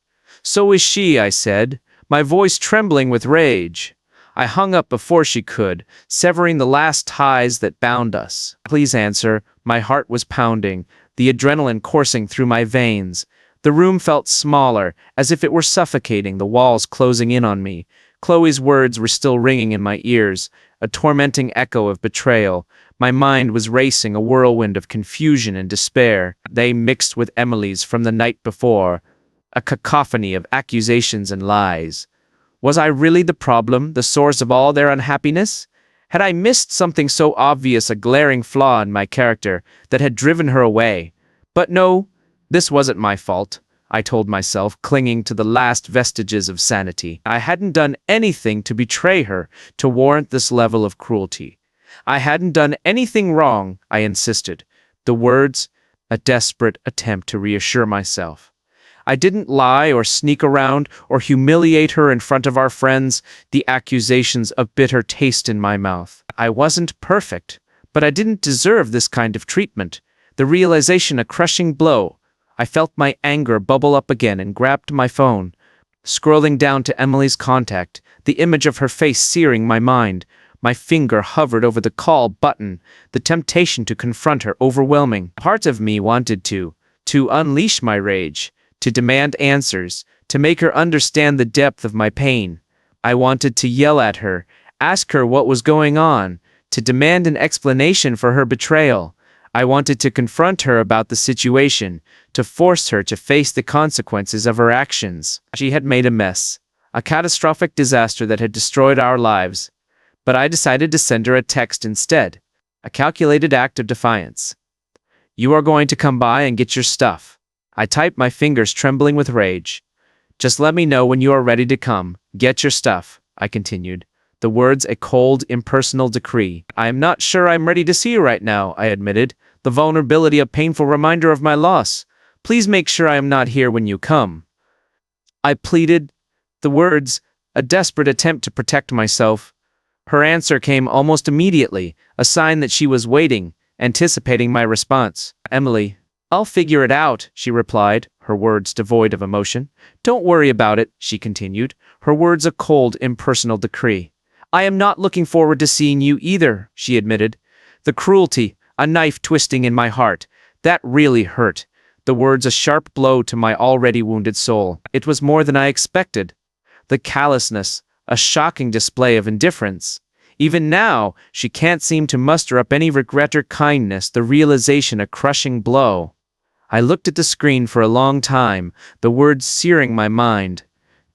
So is she, I said, my voice trembling with rage. I hung up before she could, severing the last ties that bound us. Please answer, my heart was pounding, the adrenaline coursing through my veins. The room felt smaller, as if it were suffocating, the walls closing in on me. Chloe's words were still ringing in my ears, a tormenting echo of betrayal. My mind was racing, a whirlwind of confusion and despair. They mixed with Emily's from the night before, a cacophony of accusations and lies. Was I really the problem, the source of all their unhappiness? Had I missed something so obvious, a glaring flaw in my character, that had driven her away? But no, this wasn't my fault, I told myself, clinging to the last vestiges of sanity. I hadn't done anything to betray her, to warrant this level of cruelty. I hadn't done anything wrong, I insisted, the words a desperate attempt to reassure myself. I didn't lie or sneak around or humiliate her in front of our friends, the accusations of bitter taste in my mouth. I wasn't perfect, but I didn't deserve this kind of treatment. The realization a crushing blow. I felt my anger bubble up again and grabbed my phone. Scrolling down to Emily's contact, the image of her face searing my mind. My finger hovered over the call button, the temptation to confront her overwhelming. Part of me wanted to unleash my rage, to demand answers, to make her understand the depth of my pain. I wanted to yell at her, ask her what was going on, to demand an explanation for her betrayal. I wanted to confront her about the situation, to force her to face the consequences of her actions. She had made a mess, a catastrophic disaster that had destroyed our lives. But I decided to send her a text instead, a calculated act of defiance. "You are going to come by and get your stuff." I typed, my fingers trembling with rage. "Just let me know when you are ready to come. Get your stuff," I continued. The words a cold, impersonal decree. "I am not sure I'm ready to see you right now," I admitted, the vulnerability a painful reminder of my loss. "Please make sure I am not here when you come," I pleaded. The words, a desperate attempt to protect myself. Her answer came almost immediately, a sign that she was waiting, anticipating my response. "Emily, I'll figure it out," she replied, her words devoid of emotion. "Don't worry about it," she continued, her words a cold, impersonal decree. "I am not looking forward to seeing you either," she admitted. The cruelty, a knife twisting in my heart, that really hurt. The words a sharp blow to my already wounded soul. It was more than I expected. The callousness, a shocking display of indifference. Even now, she can't seem to muster up any regret or kindness, the realization a crushing blow. I looked at the screen for a long time, the words searing my mind.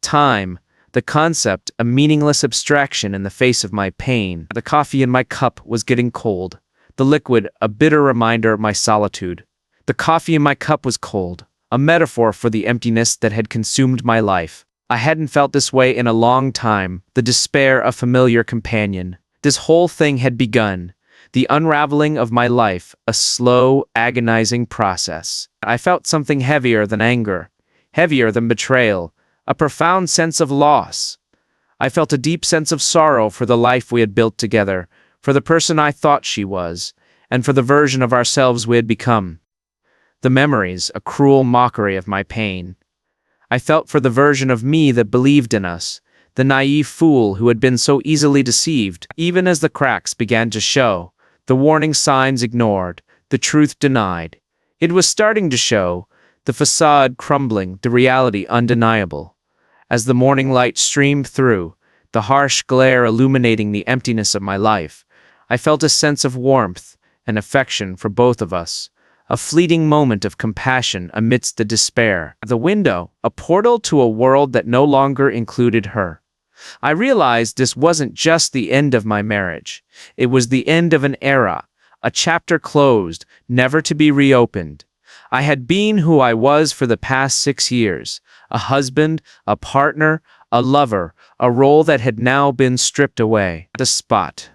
Time, the concept, a meaningless abstraction in the face of my pain. The coffee in my cup was getting cold. The liquid, a bitter reminder of my solitude. The coffee in my cup was cold, a metaphor for the emptiness that had consumed my life. I hadn't felt this way in a long time, the despair a familiar companion. This whole thing had begun, the unraveling of my life, a slow, agonizing process. I felt something heavier than anger, heavier than betrayal, a profound sense of loss. I felt a deep sense of sorrow for the life we had built together, for the person I thought she was, and for the version of ourselves we had become. The memories, a cruel mockery of my pain. I felt for the version of me that believed in us, the naive fool who had been so easily deceived. Even as the cracks began to show, the warning signs ignored, the truth denied. It was starting to show, the facade crumbling, the reality undeniable. As the morning light streamed through, the harsh glare illuminating the emptiness of my life, I felt a sense of warmth and affection for both of us. A fleeting moment of compassion amidst the despair. The window, a portal to a world that no longer included her. I realized this wasn't just the end of my marriage. It was the end of an era, a chapter closed, never to be reopened. I had been who I was for the past 6 years, a husband, a partner, a lover, a role that had now been stripped away. The spot.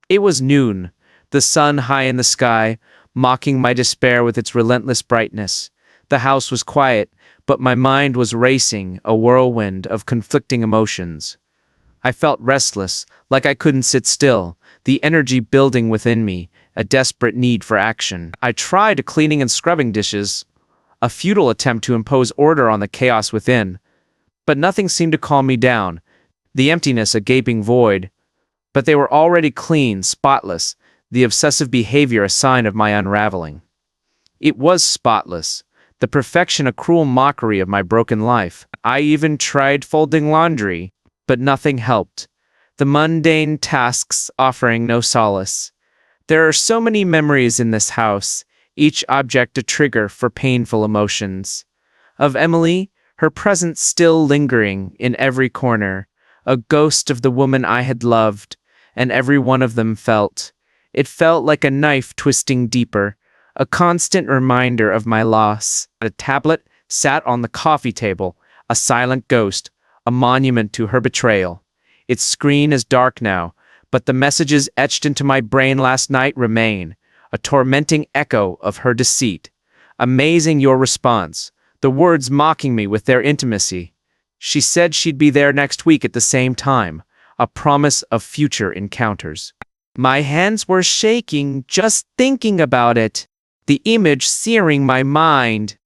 It was noon, the sun high in the sky, mocking my despair with its relentless brightness. The house was quiet, but my mind was racing, a whirlwind of conflicting emotions. I felt restless, like I couldn't sit still, the energy building within me, a desperate need for action. I tried cleaning and scrubbing dishes, a futile attempt to impose order on the chaos within. But nothing seemed to calm me down, the emptiness a gaping void. But they were already clean, spotless, the obsessive behavior a sign of my unraveling. It was spotless, the perfection a cruel mockery of my broken life. I even tried folding laundry, but nothing helped, the mundane tasks offering no solace. There are so many memories in this house, each object a trigger for painful emotions. Of Emily, her presence still lingering in every corner, a ghost of the woman I had loved, and every one of them felt. It felt like a knife twisting deeper, a constant reminder of my loss. The tablet sat on the coffee table, a silent ghost, a monument to her betrayal. Its screen is dark now, but the messages etched into my brain last night remain, a tormenting echo of her deceit. Amazing your response, the words mocking me with their intimacy. She said she'd be there next week at the same time, a promise of future encounters. My hands were shaking just thinking about it, the image searing my mind.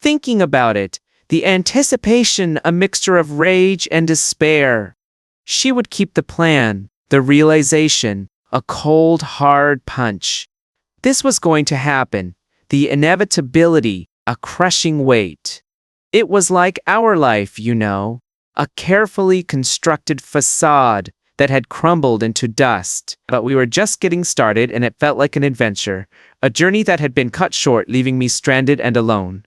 Thinking about it, the anticipation a mixture of rage and despair. She would keep the plan, the realization, a cold, hard punch. This was going to happen, the inevitability, a crushing weight. It was like our life, you know, a carefully constructed facade that had crumbled into dust. But we were just getting started and it felt like an adventure, a journey that had been cut short, leaving me stranded and alone.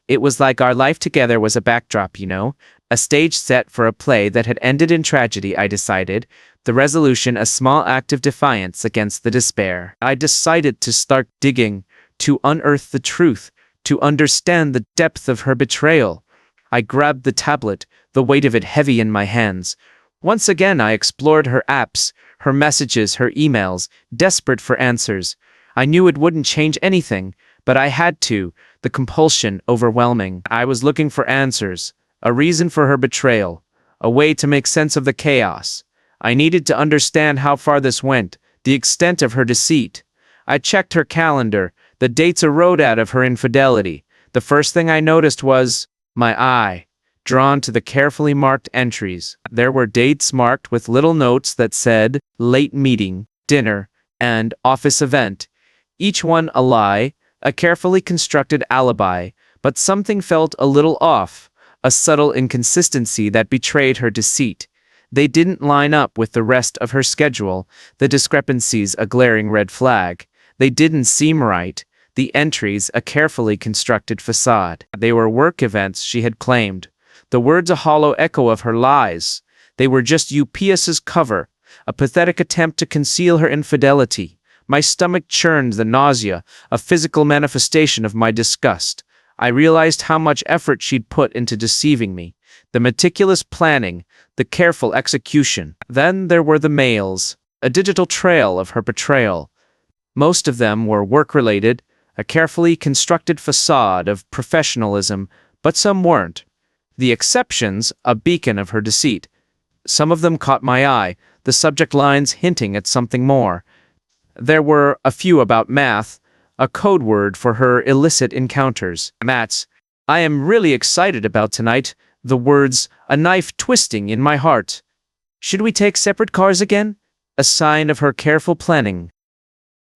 It was like our life together was a backdrop, you know, a stage set for a play that had ended in tragedy, I decided, the resolution a small act of defiance against the despair. I decided to start digging, to unearth the truth, to understand the depth of her betrayal. I grabbed the tablet, the weight of it heavy in my hands. Once again I explored her apps, her messages, her emails, desperate for answers. I knew it wouldn't change anything, but I had to, the compulsion overwhelming. I was looking for answers, a reason for her betrayal, a way to make sense of the chaos. I needed to understand how far this went, the extent of her deceit. I checked her calendar, the dates a road out of her infidelity. The first thing I noticed was my eye, drawn to the carefully marked entries. There were dates marked with little notes that said late meeting, dinner, and office event. Each one a lie, a carefully constructed alibi, but something felt a little off, a subtle inconsistency that betrayed her deceit. They didn't line up with the rest of her schedule, the discrepancies a glaring red flag. They didn't seem right, the entries a carefully constructed facade. They were work events she had claimed, the words a hollow echo of her lies. They were just UPS's cover, a pathetic attempt to conceal her infidelity. My stomach churned, the nausea, a physical manifestation of my disgust. I realized how much effort she'd put into deceiving me, the meticulous planning, the careful execution. Then there were the mails, a digital trail of her betrayal. Most of them were work-related, a carefully constructed facade of professionalism, but some weren't. The exceptions, a beacon of her deceit. Some of them caught my eye, the subject lines hinting at something more. There were a few about math, a code word for her illicit encounters. Maths. I am really excited about tonight, the words, a knife twisting in my heart. Should we take separate cars again? A sign of her careful planning.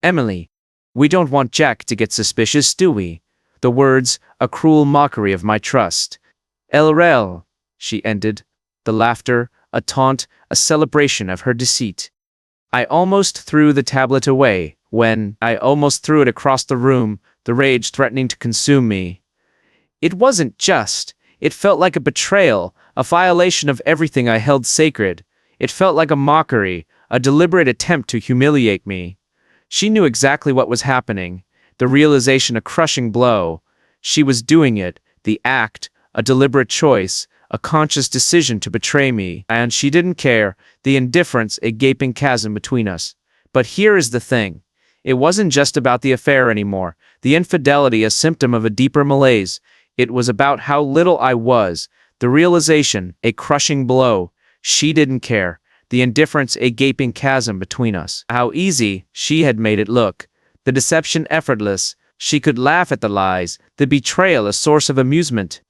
Emily. We don't want Jack to get suspicious, do we? The words, a cruel mockery of my trust. LRL, she ended, the laughter, a taunt, a celebration of her deceit. I almost threw the tablet away, when I almost threw it across the room, the rage threatening to consume me. It wasn't just. It felt like a betrayal, a violation of everything I held sacred. It felt like a mockery, a deliberate attempt to humiliate me. She knew exactly what was happening, the realization a crushing blow. She was doing it, the act, a deliberate choice, a conscious decision to betray me, and she didn't care, the indifference a gaping chasm between us. But here is the thing. It wasn't just about the affair anymore, the infidelity a symptom of a deeper malaise. It was about how little I was, the realization a crushing blow. She didn't care, the indifference a gaping chasm between us. How easy she had made it look, the deception effortless. She could laugh at the lies, the betrayal a source of amusement.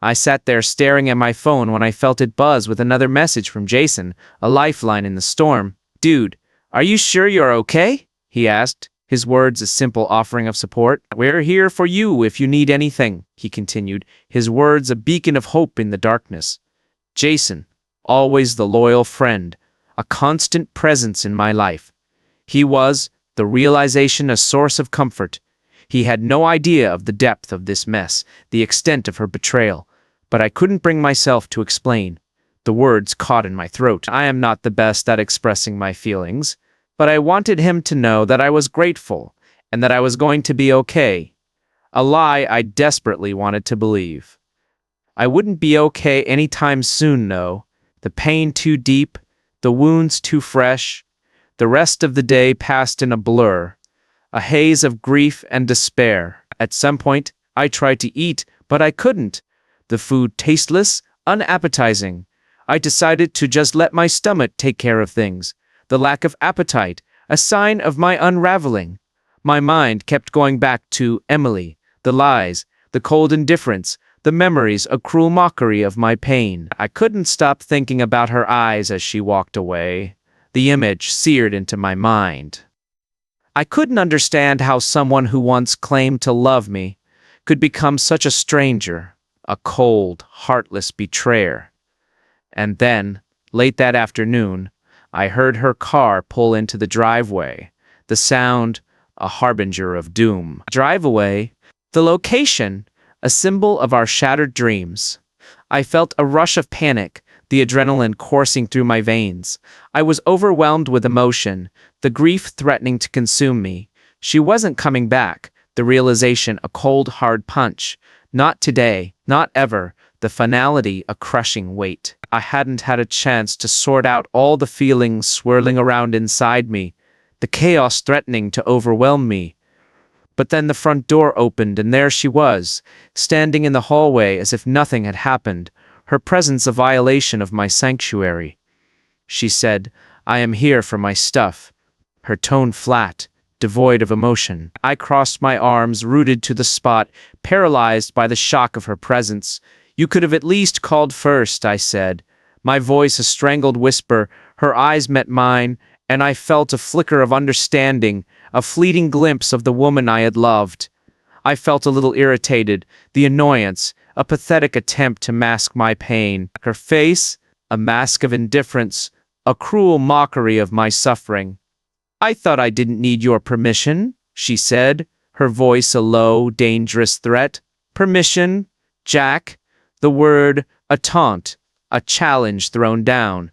I sat there staring at my phone when I felt it buzz with another message from Jason, a lifeline in the storm. Dude, are you sure you're okay? He asked, his words a simple offering of support. We're here for you if you need anything, he continued, his words a beacon of hope in the darkness. Jason, always the loyal friend, a constant presence in my life. He was, the realization a source of comfort. He had no idea of the depth of this mess, the extent of her betrayal, but I couldn't bring myself to explain. The words caught in my throat. I am not the best at expressing my feelings, but I wanted him to know that I was grateful and that I was going to be okay. A lie I desperately wanted to believe. I wouldn't be okay anytime soon, no. The pain too deep, the wounds too fresh. The rest of the day passed in a blur. a haze of grief and despair. At some point, I tried to eat, but I couldn't. The food tasteless, unappetizing. I decided to just let my stomach take care of things. The lack of appetite, a sign of my unraveling. My mind kept going back to Emily, the lies, the cold indifference, the memories, a cruel mockery of my pain. I couldn't stop thinking about her eyes as she walked away. The image seared into my mind. I couldn't understand how someone who once claimed to love me could become such a stranger, a cold, heartless betrayer. And then, late that afternoon, I heard her car pull into the driveway, the sound a harbinger of doom. Drive away, the location, a symbol of our shattered dreams. I felt a rush of panic, the adrenaline coursing through my veins. I was overwhelmed with emotion, the grief threatening to consume me. She wasn't coming back, the realization a cold, hard punch. Not today, not ever, the finality a crushing weight. I hadn't had a chance to sort out all the feelings swirling around inside me, the chaos threatening to overwhelm me. But then the front door opened and there she was, standing in the hallway as if nothing had happened, her presence a violation of my sanctuary. She said, "I am here for my stuff," her tone flat, devoid of emotion. I crossed my arms, rooted to the spot, paralyzed by the shock of her presence. "You could have at least called first," I said, my voice a strangled whisper. Her eyes met mine, and I felt a flicker of understanding, a fleeting glimpse of the woman I had loved. I felt a little irritated, the annoyance, a pathetic attempt to mask my pain. Her face, a mask of indifference, a cruel mockery of my suffering. "I thought I didn't need your permission," she said, her voice a low, dangerous threat. "Permission, Jack?" The word, a taunt, a challenge thrown down.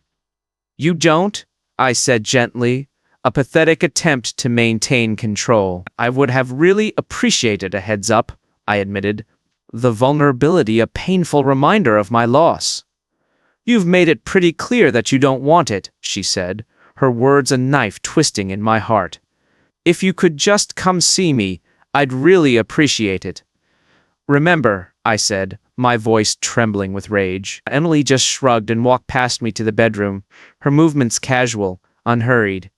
"You don't?" I said gently, a pathetic attempt to maintain control. "I would have really appreciated a heads up," I admitted, the vulnerability a painful reminder of my loss. "You've made it pretty clear that you don't want it," she said, her words a knife twisting in my heart. "If you could just come see me, I'd really appreciate it." "Remember," I said, my voice trembling with rage. Emily just shrugged and walked past me to the bedroom, her movements casual, unhurried.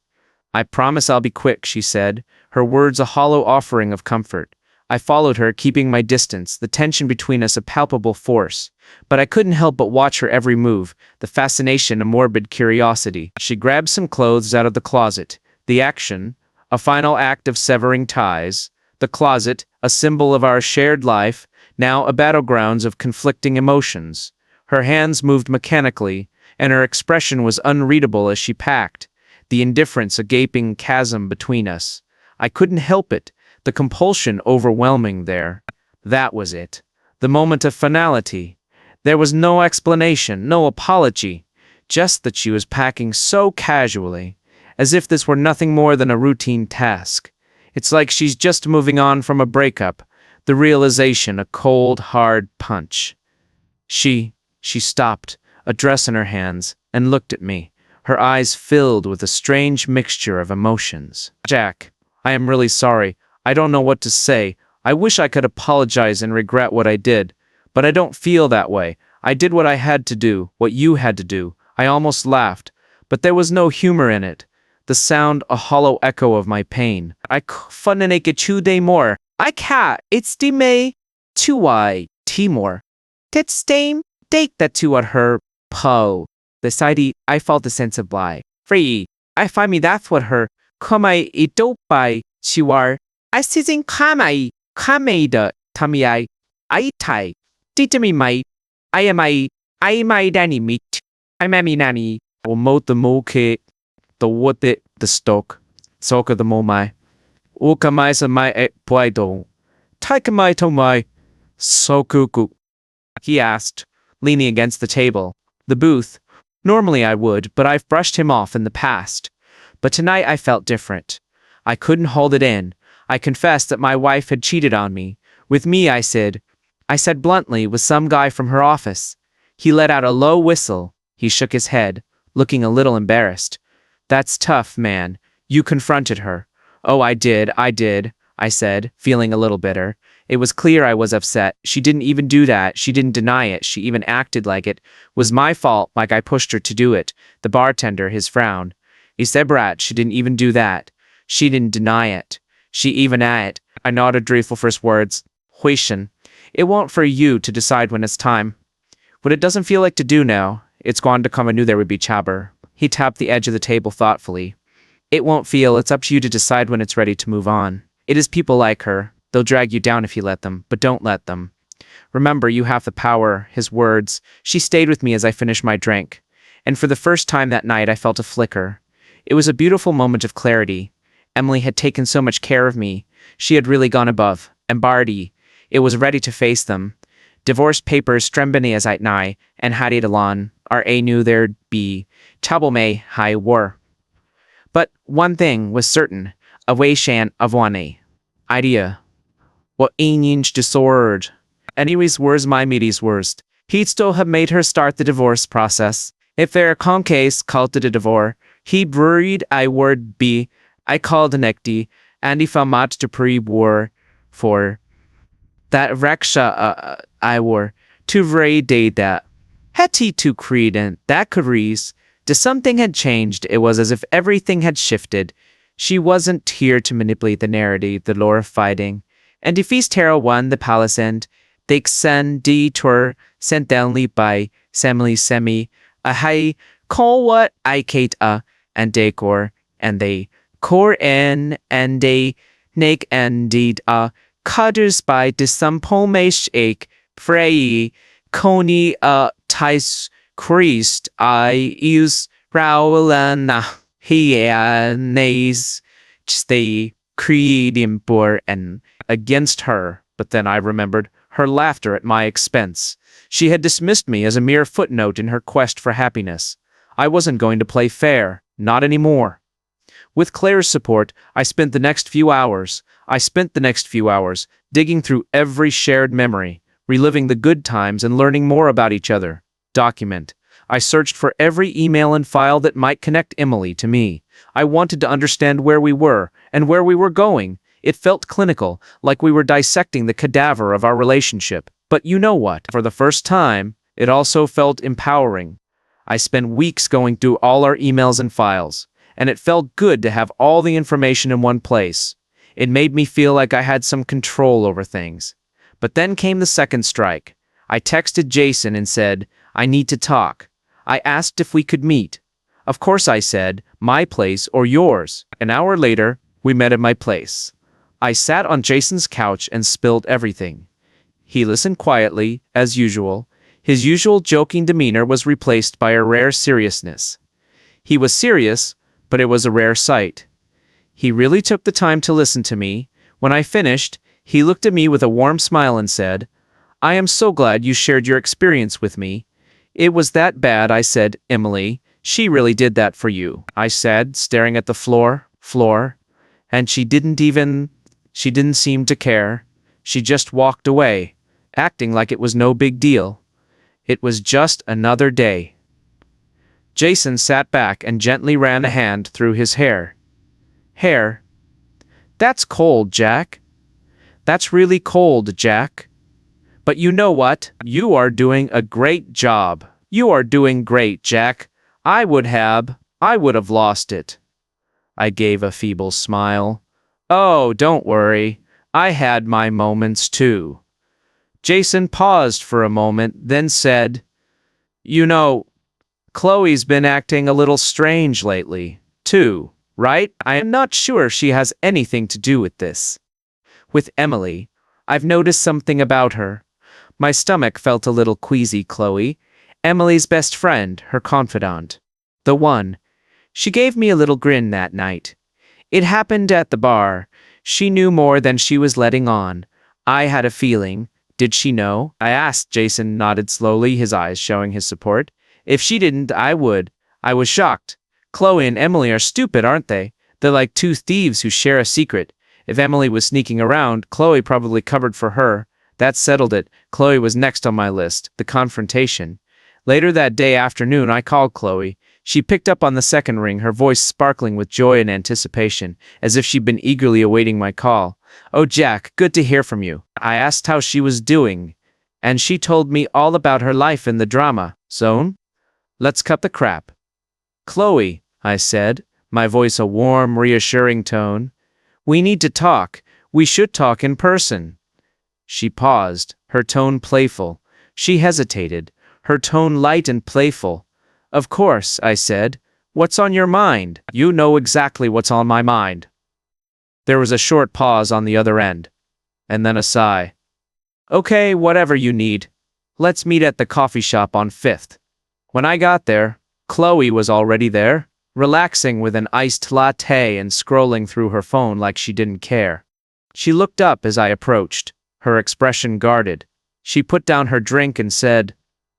"I promise I'll be quick," she said, her words a hollow offering of comfort. I followed her, keeping my distance, the tension between us a palpable force. But I couldn't help but watch her every move, the fascination a morbid curiosity. She grabbed some clothes out of the closet. The action, a final act of severing ties. The closet, a symbol of our shared life, now a battleground of conflicting emotions. Her hands moved mechanically, and her expression was unreadable as she packed, the indifference a gaping chasm between us. I couldn't help it, the compulsion overwhelming there. That was it. The moment of finality. There was no explanation, no apology, just that she was packing so casually, as if this were nothing more than a routine task. It's like she's just moving on from a breakup, the realization a cold, hard punch. She stopped, a dress in her hands, and looked at me, her eyes filled with a strange mixture of emotions. "Jack, I am really sorry. I don't know what to say. I wish I could apologize and regret what I did, but I don't feel that way. I did what I had to do, what you had to do." I almost laughed, but there was no humor in it. The sound a hollow echo of my pain. "I funninake chude more. I can't. It's the May. Tuai Timor. Tet stame. Take that to at her po. The sidey, I felt the sense of lie. Free. I find me that's what her. Komai itopai. Chiwar. I sizing kamai. Kameida. Tamiai. Aitai. Ditami mai. I am I my danny meat. I mammy nanny. Or moat the moke. The what the stock. Soka the momai. Ukamaisa mai e puaido. Taikamai tomai. Sokuku. He asked, leaning against the table. The booth. Normally I would, but I've brushed him off in the past. But tonight I felt different. I couldn't hold it in. I confessed that my wife had cheated on me. With me, I said bluntly, with some guy from her office. He let out a low whistle. He shook his head, looking a little embarrassed. "That's tough, man. You confronted her." Oh, I did, I said, feeling a little bitter. It was clear I was upset. She didn't even do that. She didn't deny it. She even acted like it was my fault, like I pushed her to do it. The bartender, his frown. He said, Brat, she didn't even do that. She didn't deny it. She even it. I nodded dreadful first words. Huishan. It won't for you to decide when it's time. What it doesn't feel like to do now, it's going to come. I knew there would be chabber. He tapped the edge of the table thoughtfully. It won't feel. It's up to you to decide when it's ready to move on. It is people like her. They'll drag you down if you let them, but don't let them. Remember, you have the power. His words. She stayed with me as I finished my drink. And for the first time that night, I felt a flicker. It was a beautiful moment of clarity. Emily had taken so much care of me. She had really gone above. And Barty, it was ready to face them. Divorce papers strembany as I nigh, and had it alon. R.A. knew there'd be trouble may high war. But one thing was certain, a way shan of one idea. What inch disordered. Anyways, where's my meaty's worst? He'd still have made her start the divorce process. If their concase called it a divorce, he breed I would be, I called an ecti, and he found much to pre-war for that reksha I were to very day that. Hetty to credent that carees. To something had changed. It was as if everything had shifted. She wasn't here to manipulate the narrative, the lore of fighting. And if East Terra won the palace end, they sen detour sent downly by semly semi, a high call what I kate and decor, and they core en and they nake and deed cutters by de some pomesh ake, frey, coney tis Christ I use Rowlana he nays stay creating bore and against her, but then I remembered her laughter at my expense. She had dismissed me as a mere footnote in her quest for happiness. I wasn't going to play fair, not anymore. With Claire's support, I spent the next few hours digging through every shared memory, reliving the good times and learning more about each other. Document. I searched for every email and file that might connect Emily to me. I wanted to understand where we were and where we were going. It felt clinical, like we were dissecting the cadaver of our relationship. But you know what? For the first time, it also felt empowering. I spent weeks going through all our emails and files, and it felt good to have all the information in one place. It made me feel like I had some control over things. But then came the second strike. I texted Jason and said, I need to talk. I asked if we could meet. Of course I said, my place or yours. An hour later, we met at my place. I sat on Jason's couch and spilled everything. He listened quietly, as usual. His usual joking demeanor was replaced by a rare seriousness. He was serious, but it was a rare sight. He really took the time to listen to me. When I finished, he looked at me with a warm smile and said, I am so glad you shared your experience with me. It was that bad, I said, Emily. She really did that for you, I said, staring at the floor. And she didn't seem to care. She just walked away, acting like it was no big deal. It was just another day. Jason sat back and gently ran a hand through his hair. Hair? That's cold, Jack. That's really cold, Jack. But you know what? You are doing a great job. You are doing great, Jack. I would have lost it. I gave a feeble smile. Oh, don't worry. I had my moments too. Jason paused for a moment, then said, You know, Chloe's been acting a little strange lately, too, right? I am not sure she has anything to do with this. With Emily, I've noticed something about her. My stomach felt a little queasy, Chloe. Emily's best friend, her confidant. The one. She gave me a little grin that night. It happened at the bar. She knew more than she was letting on. I had a feeling. Did she know? I asked. Jason nodded slowly, his eyes showing his support. If she didn't, I would. I was shocked. Chloe and Emily are stupid, aren't they? They're like two thieves who share a secret. If Emily was sneaking around, Chloe probably covered for her. That settled it. Chloe was next on my list. The confrontation. Later that day afternoon, I called Chloe. She picked up on the second ring, her voice sparkling with joy and anticipation, as if she'd been eagerly awaiting my call. "Oh, Jack, good to hear from you." I asked how she was doing, and she told me all about her life in the drama zone. Let's cut the crap. "Chloe," I said, my voice a warm, reassuring tone. "We need to talk. We should talk in person." She paused, her tone playful. She hesitated, her tone light and playful. "Of course," I said. "What's on your mind?" "You know exactly what's on my mind." There was a short pause on the other end, and then a sigh. "Okay, whatever you need. Let's meet at the coffee shop on 5th. When I got there, Chloe was already there, relaxing with an iced latte and scrolling through her phone like she didn't care. She looked up as I approached, her expression guarded. She put down her drink and said,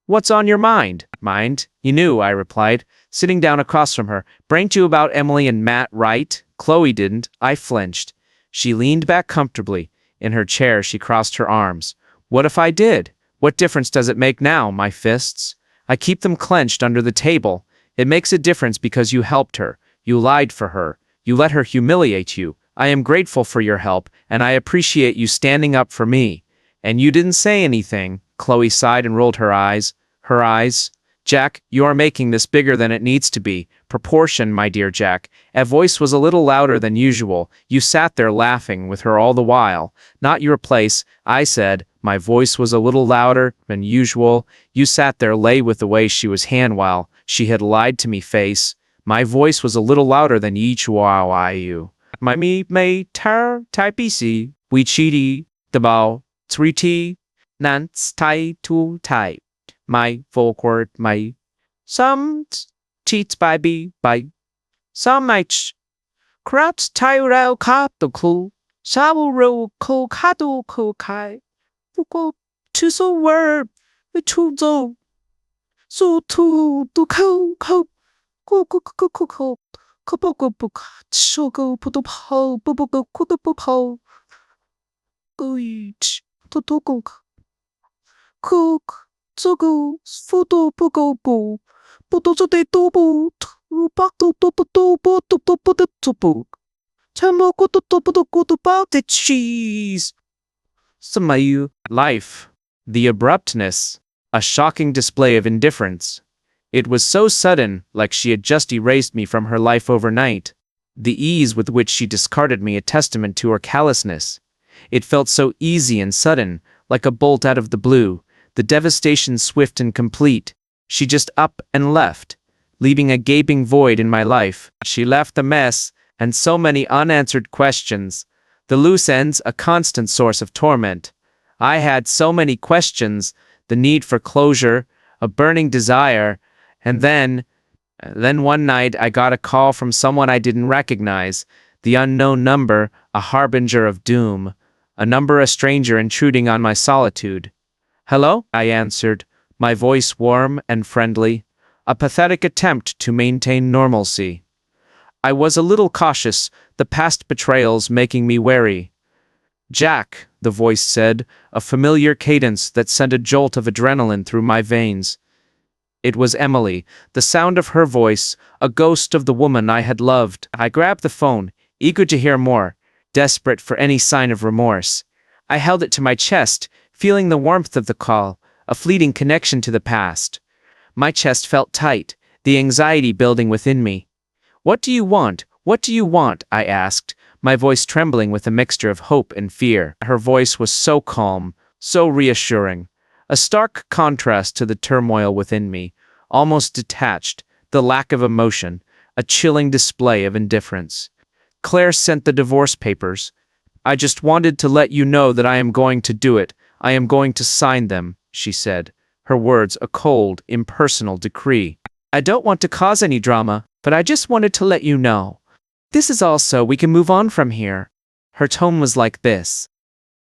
"What's on your mind?" "Mind? You knew," I replied, sitting down across from her. "Brained you about Emily and Matt, right?" Chloe didn't. I flinched. She leaned back comfortably. In her chair, she crossed her arms. "What if I did? What difference does it make now, my fists? I keep them clenched under the table. It makes a difference because you helped her. You lied for her. You let her humiliate you. I am grateful for your help, and I appreciate you standing up for me. And you didn't say anything." Chloe sighed and rolled her eyes. Her eyes. "Jack, you are making this bigger than it needs to be. Proportion, my dear Jack." A voice was a little louder than usual. "You sat there laughing with her all the while. Not your place," I said. My voice was a little louder than usual. "You sat there lay with the way she was hand while she had lied to me face." My voice was a little louder than each while you. "My me may tar tai bc. We cheaty the bow. Triti. Nance tai tu tai. My forward my some cheats by some might crowds tyrell cop the cool shabu ro ko kado ko kai go to so word to zo so to ko ko ko ko ko ko ko ko ko ko shogo puto po bubo kudo po go each to go cook zogo photo pogo bo potozo de dobo bakto topo topo topo topo topo chamoko topo topo topo the cheese. Samayu. Life. The abruptness. A shocking display of indifference. It was so sudden, like she had just erased me from her life overnight. The ease with which she discarded me a testament to her callousness. It felt so easy and sudden, like a bolt out of the blue. The devastation swift and complete. She just up and left, leaving a gaping void in my life. She left a mess, and so many unanswered questions. The loose ends, a constant source of torment. I had so many questions, the need for closure, a burning desire, and then one night I got a call from someone I didn't recognize, the unknown number, a harbinger of doom, a number a stranger intruding on my solitude. "Hello?" I answered, my voice warm and friendly, a pathetic attempt to maintain normalcy. I was a little cautious, the past betrayals making me wary. "Jack," the voice said, a familiar cadence that sent a jolt of adrenaline through my veins. It was Emily, the sound of her voice, a ghost of the woman I had loved. I grabbed the phone, eager to hear more, desperate for any sign of remorse. I held it to my chest, feeling the warmth of the call, a fleeting connection to the past. My chest felt tight, the anxiety building within me. "What do you want? What do you want?" I asked, my voice trembling with a mixture of hope and fear. Her voice was so calm, so reassuring, a stark contrast to the turmoil within me, almost detached, the lack of emotion, a chilling display of indifference. "Claire sent the divorce papers. I just wanted to let you know that I am going to do it. I am going to sign them," she said, her words a cold, impersonal decree. "I don't want to cause any drama, but I just wanted to let you know. This is all so we can move on from here." Her tone was like this.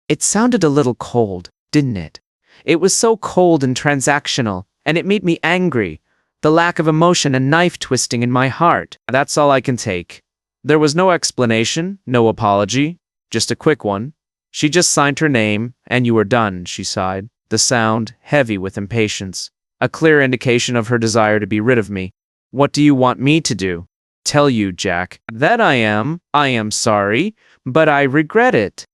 It sounded a little cold, didn't it? It was so cold and transactional, and it made me angry. The lack of emotion and knife twisting in my heart. That's all I can take. There was no explanation, no apology, just a quick one. "She just signed her name, and you were done," she sighed, the sound heavy with impatience, a clear indication of her desire to be rid of me. What do you want me to do? Tell you, Jack, that I am sorry, but I regret it.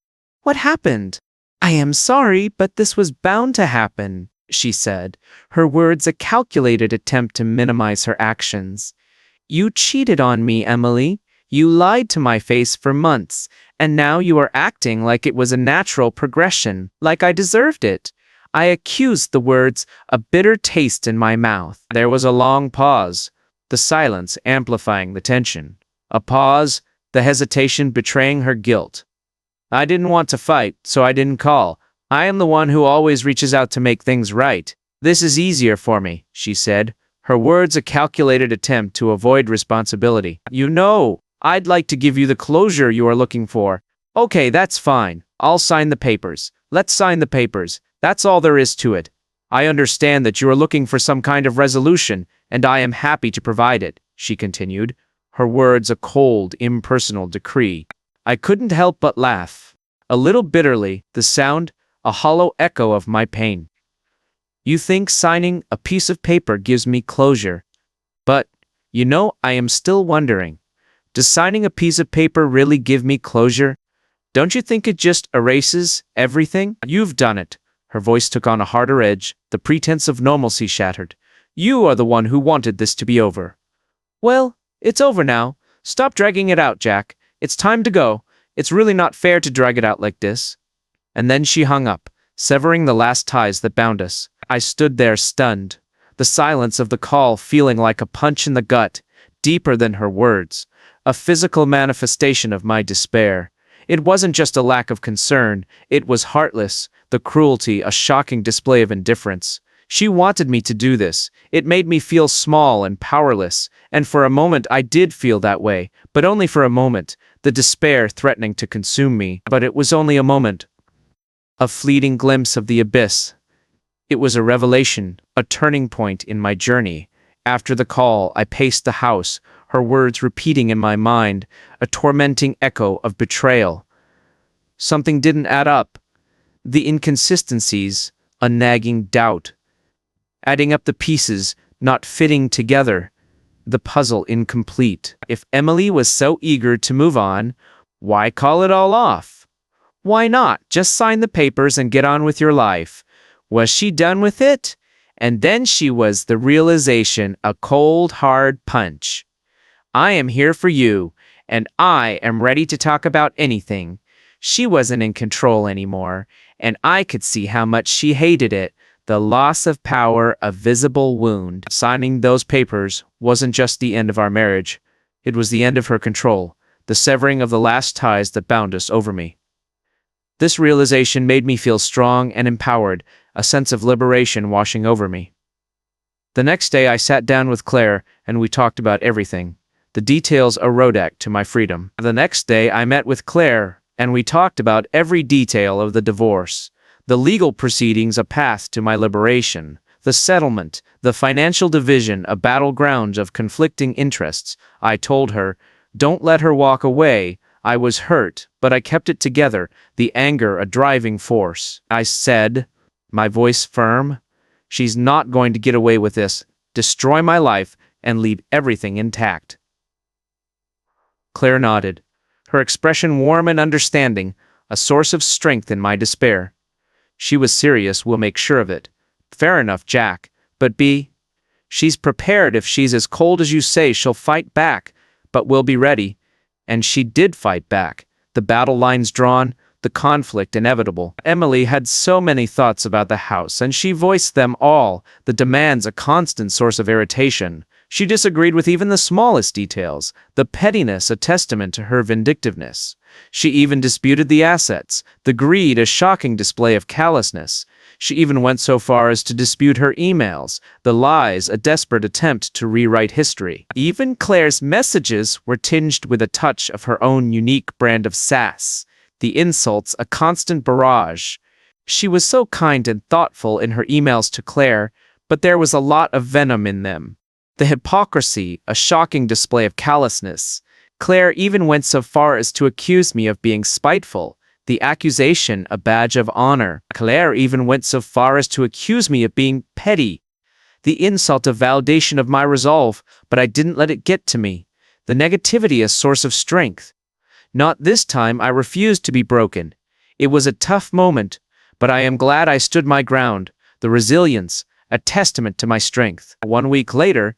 What happened? I am sorry, but this was bound to happen, she said, her words a calculated attempt to minimize her actions. You cheated on me, Emily. You lied to my face for months, and now you are acting like it was a natural progression, like I deserved it. I accused the words, a bitter taste in my mouth. There was a long pause, the silence amplifying the tension. A pause, the hesitation betraying her guilt. I didn't want to fight, so I didn't call. I am the one who always reaches out to make things right. This is easier for me, she said, her words a calculated attempt to avoid responsibility. You know, I'd like to give you the closure you are looking for. Okay, that's fine. I'll sign the papers. Let's sign the papers. That's all there is to it. I understand that you are looking for some kind of resolution, and I am happy to provide it, she continued, her words a cold, impersonal decree. I couldn't help but laugh, a little bitterly, the sound, a hollow echo of my pain. You think signing a piece of paper gives me closure. But, you know, I am still wondering, does signing a piece of paper really give me closure? Don't you think it just erases everything? You've done it. Her voice took on a harder edge, the pretense of normalcy shattered. You are the one who wanted this to be over. Well, it's over now. Stop dragging it out, Jack. It's time to go. It's really not fair to drag it out like this. And then she hung up, severing the last ties that bound us. I stood there stunned, the silence of the call feeling like a punch in the gut, deeper than her words, a physical manifestation of my despair. It wasn't just a lack of concern, it was heartless, the cruelty, a shocking display of indifference. She wanted me to do this. It made me feel small and powerless, and for a moment I did feel that way, but only for a moment, the despair threatening to consume me. But it was only a moment. A fleeting glimpse of the abyss. It was a revelation, a turning point in my journey. After the call, I paced the house, her words repeating in my mind, a tormenting echo of betrayal. Something didn't add up. The inconsistencies, a nagging doubt. Adding up the pieces, not fitting together. The puzzle incomplete. If Emily was so eager to move on, why call it all off? Why not just sign the papers and get on with your life? Was she done with it? And then she was the realization, a cold, hard punch. I am here for you, and I am ready to talk about anything. She wasn't in control anymore, and I could see how much she hated it. The loss of power, a visible wound. Signing those papers wasn't just the end of our marriage. It was the end of her control, the severing of the last ties that bound us over me. This realization made me feel strong and empowered, a sense of liberation washing over me. The next day I sat down with Claire, and we talked about everything. The details a road act to my freedom. The next day I met with Claire, and we talked about every detail of the divorce. The legal proceedings, a path to my liberation. The settlement, the financial division, a battleground of conflicting interests. I told her, don't let her walk away. I was hurt, but I kept it together, the anger a driving force. I said, my voice firm, she's not going to get away with this, destroy my life, and leave everything intact. Claire nodded, her expression warm and understanding, a source of strength in my despair. She was serious, we'll make sure of it. Fair enough, Jack, but she's prepared. If she's as cold as you say, she'll fight back, but we'll be ready. And she did fight back. The battle lines drawn, the conflict inevitable. Emily had so many thoughts about the house, and she voiced them all, the demands a constant source of irritation. She disagreed with even the smallest details, the pettiness a testament to her vindictiveness. She even disputed the assets, the greed a shocking display of callousness. She even went so far as to dispute her emails, the lies a desperate attempt to rewrite history. Even Claire's messages were tinged with a touch of her own unique brand of sass, the insults a constant barrage. She was so kind and thoughtful in her emails to Claire, but there was a lot of venom in them. The hypocrisy, a shocking display of callousness. Claire even went so far as to accuse me of being spiteful, the accusation a badge of honor. Claire even went so far as to accuse me of being petty, The insult of validation of my resolve, but I didn't let it get to me. The negativity a source of strength. Not this time. I refused to be broken. It was a tough moment, but I am glad I stood my ground. The resilience, a testament to my strength. A week later,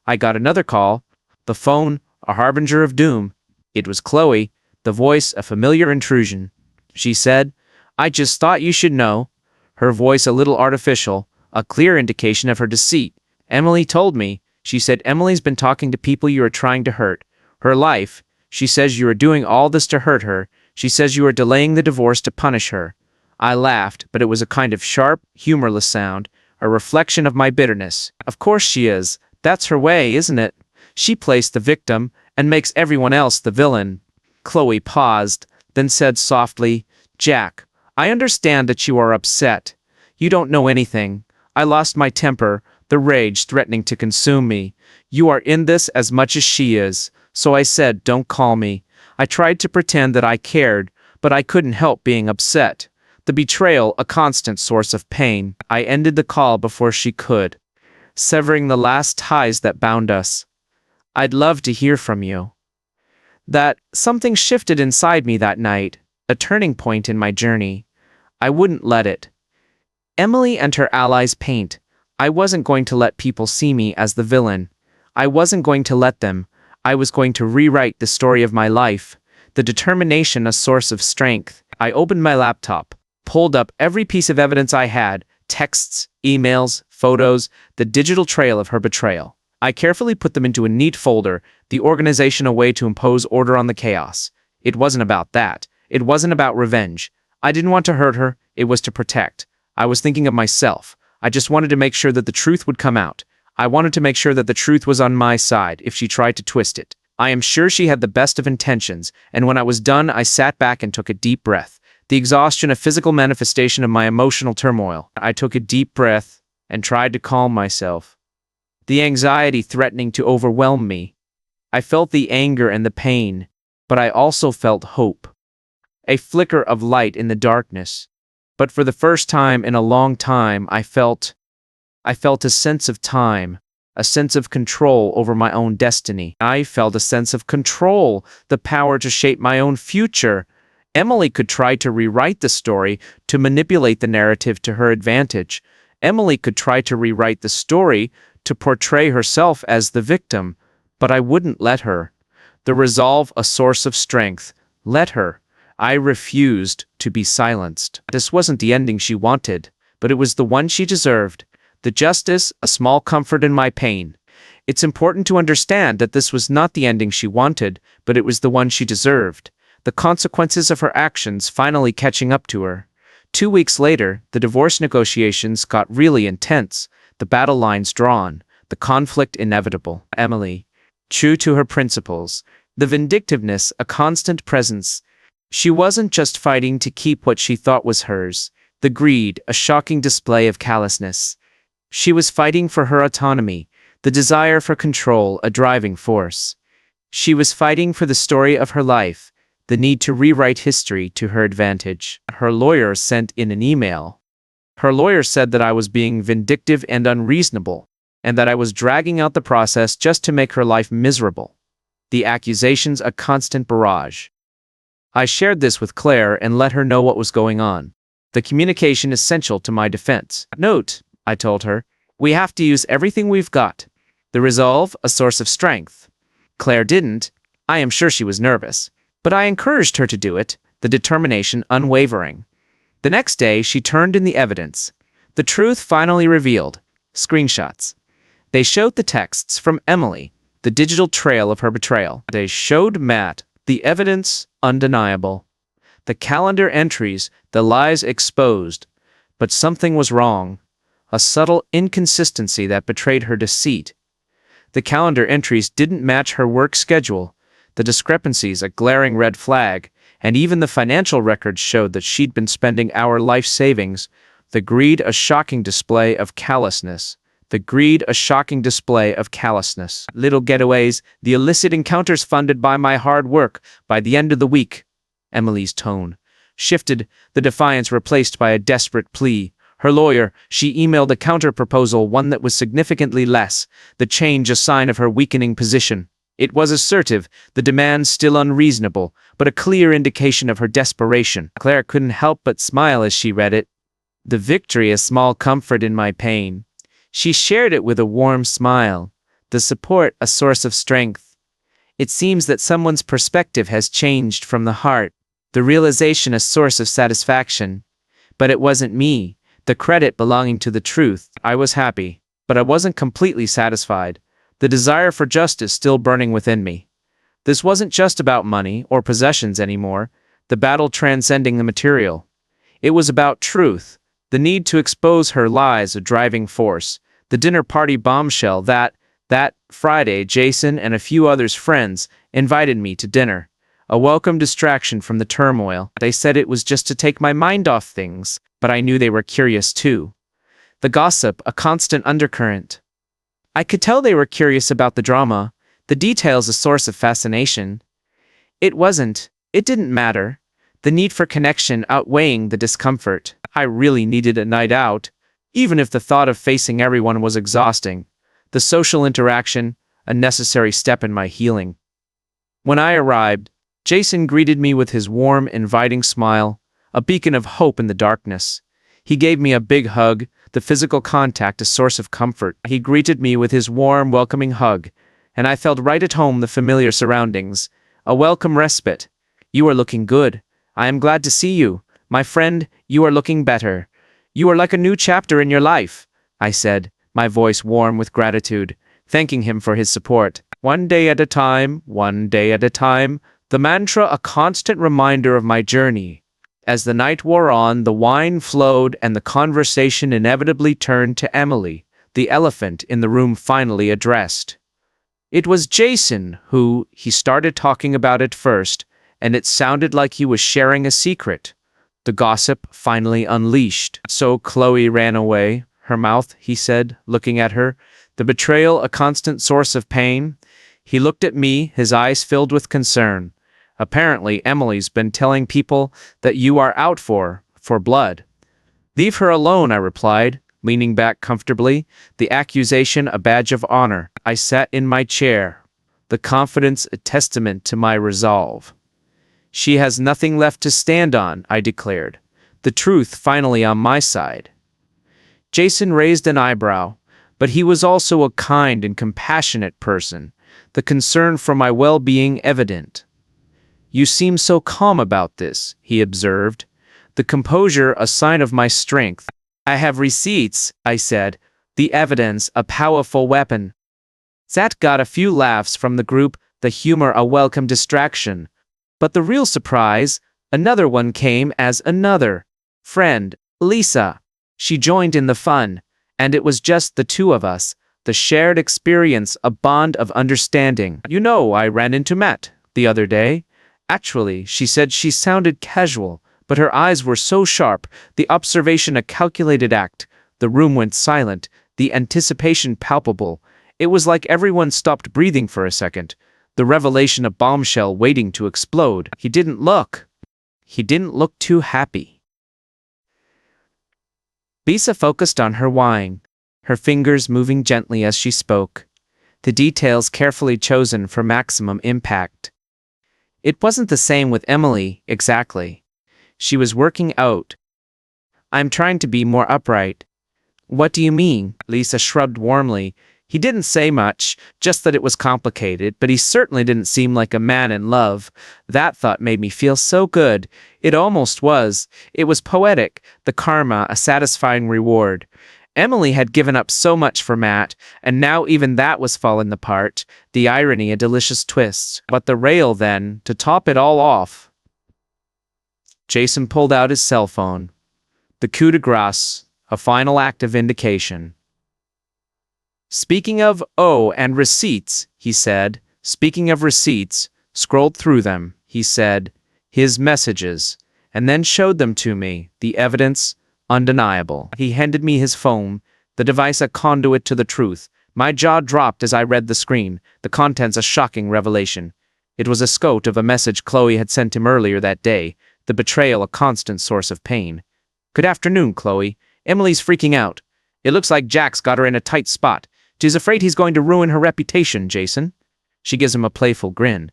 I got another call. The phone, a harbinger of doom. It was Chloe, the voice a familiar intrusion. She said, "I just thought you should know." Her voice a little artificial, a clear indication of her deceit. "Emily told me," she said. "Emily's been talking to people you are trying to hurt. Her life. She says you are doing all this to hurt her. She says you are delaying the divorce to punish her." I laughed, but it was a kind of sharp, humorless sound, a reflection of my bitterness. "Of course she is. That's her way, isn't it? She plays the victim and makes everyone else the villain." Chloe paused, then said softly, "Jack, I understand that you are upset. You don't know anything. I lost my temper, the rage threatening to consume me. You are in this as much as she is. So I said, don't call me. I tried to pretend that I cared, but I couldn't help being upset. The betrayal, a constant source of pain. I ended the call before she could, severing the last ties that bound us. I'd love to hear from you." Something shifted inside me that night, a turning point in my journey. I wouldn't let it. Emily and her allies paint. I wasn't going to let people see me as the villain. I wasn't going to let them. I was going to rewrite the story of my life. The determination a source of strength. I opened my laptop, pulled up every piece of evidence I had, texts, emails, photos, the digital trail of her betrayal. I carefully put them into a neat folder, the organization a way to impose order on the chaos. It wasn't about that. It wasn't about revenge. I didn't want to hurt her. It was to protect. I was thinking of myself. I just wanted to make sure that the truth would come out. I wanted to make sure that the truth was on my side if she tried to twist it. I am sure she had the best of intentions, and when I was done, I sat back and took a deep breath. The exhaustion, a physical manifestation of my emotional turmoil. I took a deep breath and tried to calm myself. The anxiety threatening to overwhelm me. I felt the anger and the pain, but I also felt hope. A flicker of light in the darkness. But for the first time in a long time, I felt a sense of time, a sense of control over my own destiny. I felt a sense of control, the power to shape my own future. Emily could try to rewrite the story, to manipulate the narrative to her advantage. Emily could try to rewrite the story, to portray herself as the victim, but I wouldn't let her. The resolve, a source of strength. Let her. I refused to be silenced. This wasn't the ending she wanted, but it was the one she deserved. The justice, a small comfort in my pain. It's important to understand that this was not the ending she wanted, but it was the one she deserved. The consequences of her actions finally catching up to her. 2 weeks later, the divorce negotiations got really intense, the battle lines drawn, the conflict inevitable. Emily, true to her principles, the vindictiveness a constant presence. She wasn't just fighting to keep what she thought was hers, the greed a shocking display of callousness. She was fighting for her autonomy, the desire for control a driving force. She was fighting for the story of her life, the need to rewrite history to her advantage. Her lawyer sent in an email. Her lawyer said that I was being vindictive and unreasonable, and that I was dragging out the process just to make her life miserable. The accusations a constant barrage. I shared this with Claire and let her know what was going on. The communication essential to my defense. Note, I told her, we have to use everything we've got. The resolve, a source of strength. Claire didn't. I am sure she was nervous, but I encouraged her to do it, the determination unwavering. The next day, she turned in the evidence. The truth finally revealed. Screenshots. They showed the texts from Emily, the digital trail of her betrayal. They showed Matt, the evidence undeniable. The calendar entries, the lies exposed. But something was wrong. A subtle inconsistency that betrayed her deceit. The calendar entries didn't match her work schedule. The discrepancies a glaring red flag, and even the financial records showed that she'd been spending our life savings. The greed a shocking display of callousness. The greed a shocking display of callousness. Little getaways, the illicit encounters funded by my hard work. By the end of the week, Emily's tone shifted, the defiance replaced by a desperate plea. Her lawyer, she emailed a counter-proposal, one that was significantly less, the change a sign of her weakening position. It was assertive, the demands still unreasonable, but a clear indication of her desperation. Claire couldn't help but smile as she read it. The victory a small comfort in my pain. She shared it with a warm smile. The support a source of strength. It seems that someone's perspective has changed from the heart. The realization a source of satisfaction. But it wasn't me. The credit belonging to the truth. I was happy, but I wasn't completely satisfied. The desire for justice still burning within me. This wasn't just about money or possessions anymore, the battle transcending the material. It was about truth, the need to expose her lies a driving force, the dinner party bombshell that Friday Jason and a few others' friends invited me to dinner. A welcome distraction from the turmoil. They said it was just to take my mind off things, but I knew they were curious too. The gossip, a constant undercurrent. I could tell they were curious about the drama, the details a source of fascination. It didn't matter. The need for connection outweighing the discomfort. I really needed a night out, even if the thought of facing everyone was exhausting. The social interaction, a necessary step in my healing. When I arrived, Jason greeted me with his warm, inviting smile, a beacon of hope in the darkness. He gave me a big hug, the physical contact a source of comfort. He greeted me with his warm, welcoming hug, and I felt right at home, the familiar surroundings, a welcome respite. You are looking good. I am glad to see you. My friend, you are looking better. You are like a new chapter in your life, I said, my voice warm with gratitude, thanking him for his support. One day at a time, the mantra a constant reminder of my journey. As the night wore on, the wine flowed and the conversation inevitably turned to Emily, the elephant in the room finally addressed. It was Jason who he started talking about it first, and it sounded like he was sharing a secret. The gossip finally unleashed. So Chloe ran away. Her mouth, he said, looking at her. The betrayal a constant source of pain. He looked at me, his eyes filled with concern. Apparently, Emily's been telling people that you are out for blood. Leave her alone, I replied, leaning back comfortably, the accusation a badge of honor. I sat in my chair, the confidence a testament to my resolve. She has nothing left to stand on, I declared, the truth finally on my side. Jason raised an eyebrow, but he was also a kind and compassionate person, the concern for my well-being evident. You seem so calm about this, he observed, the composure a sign of my strength. I have receipts, I said, the evidence a powerful weapon. That got a few laughs from the group, the humor a welcome distraction. But the real surprise, another one came as another friend, Lisa. She joined in the fun, and it was just the two of us, the shared experience, a bond of understanding. You know, I ran into Matt the other day. Actually, she said. She sounded casual, but her eyes were so sharp, the observation a calculated act. The room went silent, the anticipation palpable. It was like everyone stopped breathing for a second, the revelation a bombshell waiting to explode. He didn't look too happy. Lisa focused on her wine, her fingers moving gently as she spoke, the details carefully chosen for maximum impact. It wasn't the same with Emily, exactly. She was working out. I'm trying to be more upright. What do you mean? Lisa shrugged warmly. He didn't say much, just that it was complicated, but he certainly didn't seem like a man in love. That thought made me feel so good. It almost was. It was poetic, the karma, a satisfying reward. Emily had given up so much for Matt, and now even that was falling apart, the irony a delicious twist. But the rail then, to top it all off. Jason pulled out his cell phone. The coup de grace, a final act of vindication. Speaking of, and receipts, he said. Speaking of receipts, scrolled through them, he said, his messages, and then showed them to me, the evidence, undeniable. He handed me his phone, the device a conduit to the truth. My jaw dropped as I read the screen, the contents a shocking revelation. It was a scot of a message Chloe had sent him earlier that day, the betrayal a constant source of pain. Good afternoon, Chloe. Emily's freaking out. It looks like Jack's got her in a tight spot. She's afraid he's going to ruin her reputation, Jason. She gives him a playful grin.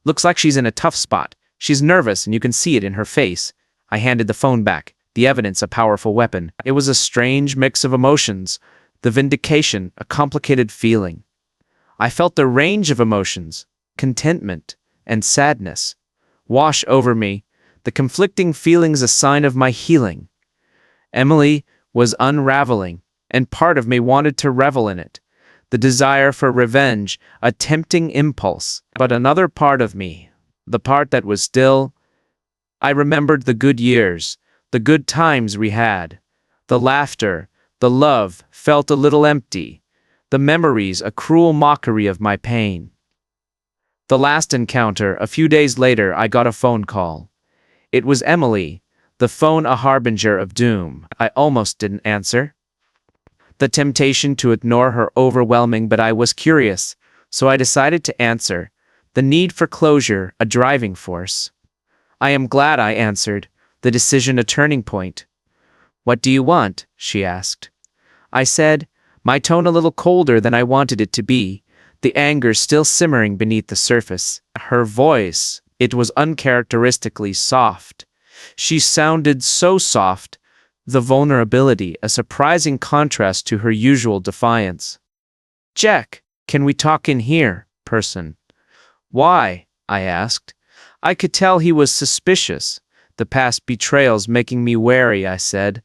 Looks like she's in a tough spot. She's nervous and you can see it in her face. I handed the phone back, the evidence a powerful weapon. It was a strange mix of emotions. The vindication, a complicated feeling. I felt the range of emotions, contentment and sadness, wash over me, the conflicting feelings a sign of my healing. Emily was unraveling, and part of me wanted to revel in it. The desire for revenge, a tempting impulse. But another part of me, the part that was still, I remembered the good years, the good times we had. The laughter, the love felt a little empty. The memories a cruel mockery of my pain. The last encounter, a few days later, I got a phone call. It was Emily, the phone a harbinger of doom. I almost didn't answer. The temptation to ignore her overwhelming, but I was curious, so I decided to answer. The need for closure, a driving force. I am glad I answered, the decision a turning point. What do you want? She asked. I said, my tone a little colder than I wanted it to be, the anger still simmering beneath the surface. Her voice, it was uncharacteristically soft. She sounded so soft, the vulnerability a surprising contrast to her usual defiance. Jack, can we talk in here, person? Why? I asked. I could tell he was suspicious. The past betrayals making me wary, I said.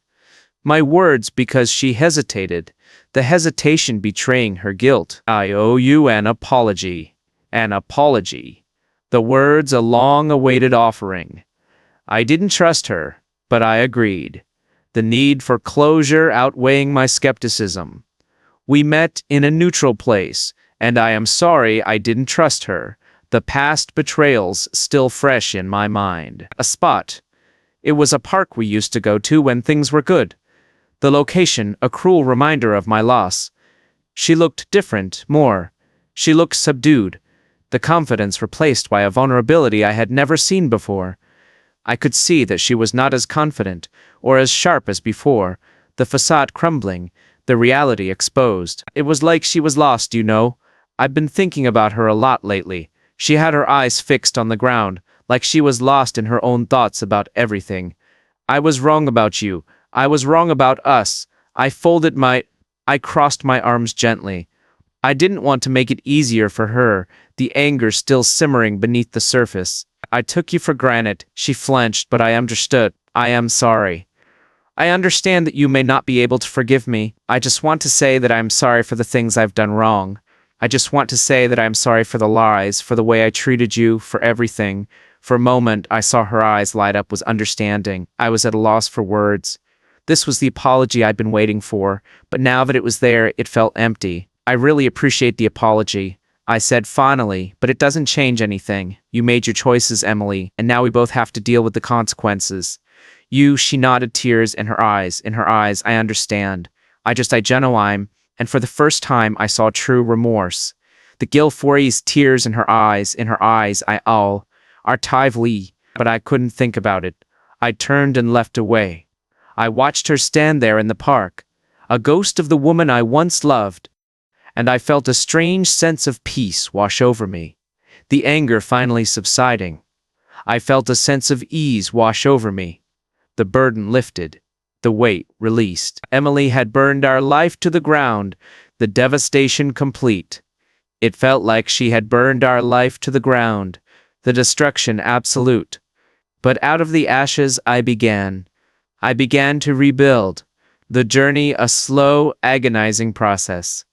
My words because she hesitated, the hesitation betraying her guilt. I owe you an apology. An apology. The words a long-awaited offering. I didn't trust her, but I agreed. The need for closure outweighing my skepticism. We met in a neutral place, and I am sorry I didn't trust her. The past betrayals still fresh in my mind. A spot. It was a park we used to go to when things were good. The location, a cruel reminder of my loss. She looked different, more. She looked subdued. The confidence replaced by a vulnerability I had never seen before. I could see that she was not as confident or as sharp as before, the facade crumbling, the reality exposed. It was like she was lost, you know. I've been thinking about her a lot lately. She had her eyes fixed on the ground, like she was lost in her own thoughts about everything. I was wrong about you. I was wrong about us. I crossed my arms gently. I didn't want to make it easier for her, the anger still simmering beneath the surface. I took you for granted. She flinched, but I understood. I am sorry. I understand that you may not be able to forgive me. I just want to say that I am sorry for the things I've done wrong. I just want to say that I am sorry for the lies, for the way I treated you, for everything. For a moment, I saw her eyes light up with understanding. I was at a loss for words. This was the apology I'd been waiting for, but now that it was there, it felt empty. I really appreciate the apology, I said finally, but it doesn't change anything. You made your choices, Emily, and now we both have to deal with the consequences. She nodded, tears in her eyes. In her eyes, I understand. I genuine, and for the first time, I saw true remorse. The Gilfoy's tears in her eyes, artively, but I couldn't think about it. I turned and left away. I watched her stand there in the park, a ghost of the woman I once loved, and I felt a strange sense of peace wash over me, the anger finally subsiding. I felt a sense of ease wash over me. The burden lifted, the weight released. Emily had burned our life to the ground, the devastation complete. It felt like she had burned our life to the ground, the destruction absolute. But out of the ashes I began to rebuild. The journey a slow, agonizing process.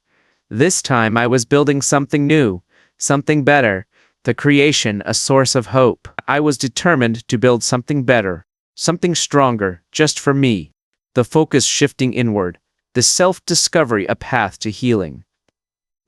This time I was building something new, something better, the creation a source of hope. I was determined to build something better, something stronger, just for me. The focus shifting inward, the self-discovery a path to healing.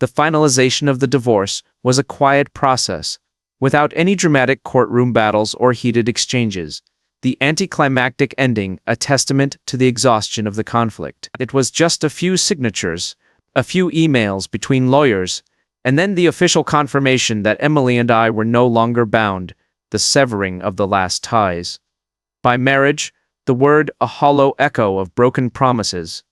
The finalization of the divorce was a quiet process, without any dramatic courtroom battles or heated exchanges. The anticlimactic ending a testament to the exhaustion of the conflict. It was just a few signatures, a few emails between lawyers, and then the official confirmation that Emily and I were no longer bound, the severing of the last ties. By marriage, The word a hollow echo of broken promises.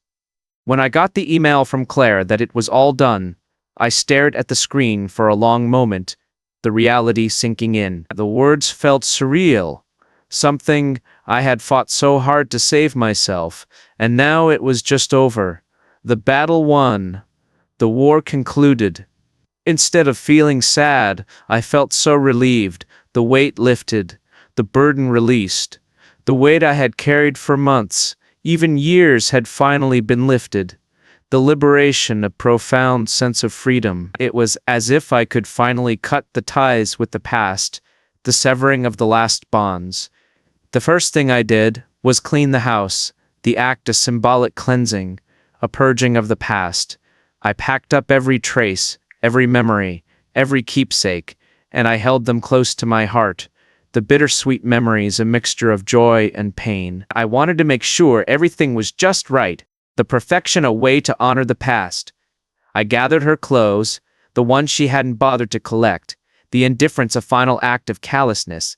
When I got the email from Claire that it was all done, I stared at the screen for a long moment, the reality sinking in. The words felt surreal. Something I had fought so hard to save myself, and now it was just over. The battle won. The war concluded. Instead of feeling sad, I felt so relieved. The weight lifted, the burden released. The weight I had carried for months, even years, had finally been lifted. The liberation, a profound sense of freedom. It was as if I could finally cut the ties with the past, the severing of the last bonds. The first thing I did was clean the house, the act a symbolic cleansing, a purging of the past. I packed up every trace, every memory, every keepsake, and I held them close to my heart. The bittersweet memories, a mixture of joy and pain. I wanted to make sure everything was just right, the perfection, a way to honor the past. I gathered her clothes, the ones she hadn't bothered to collect, the indifference, a final act of callousness.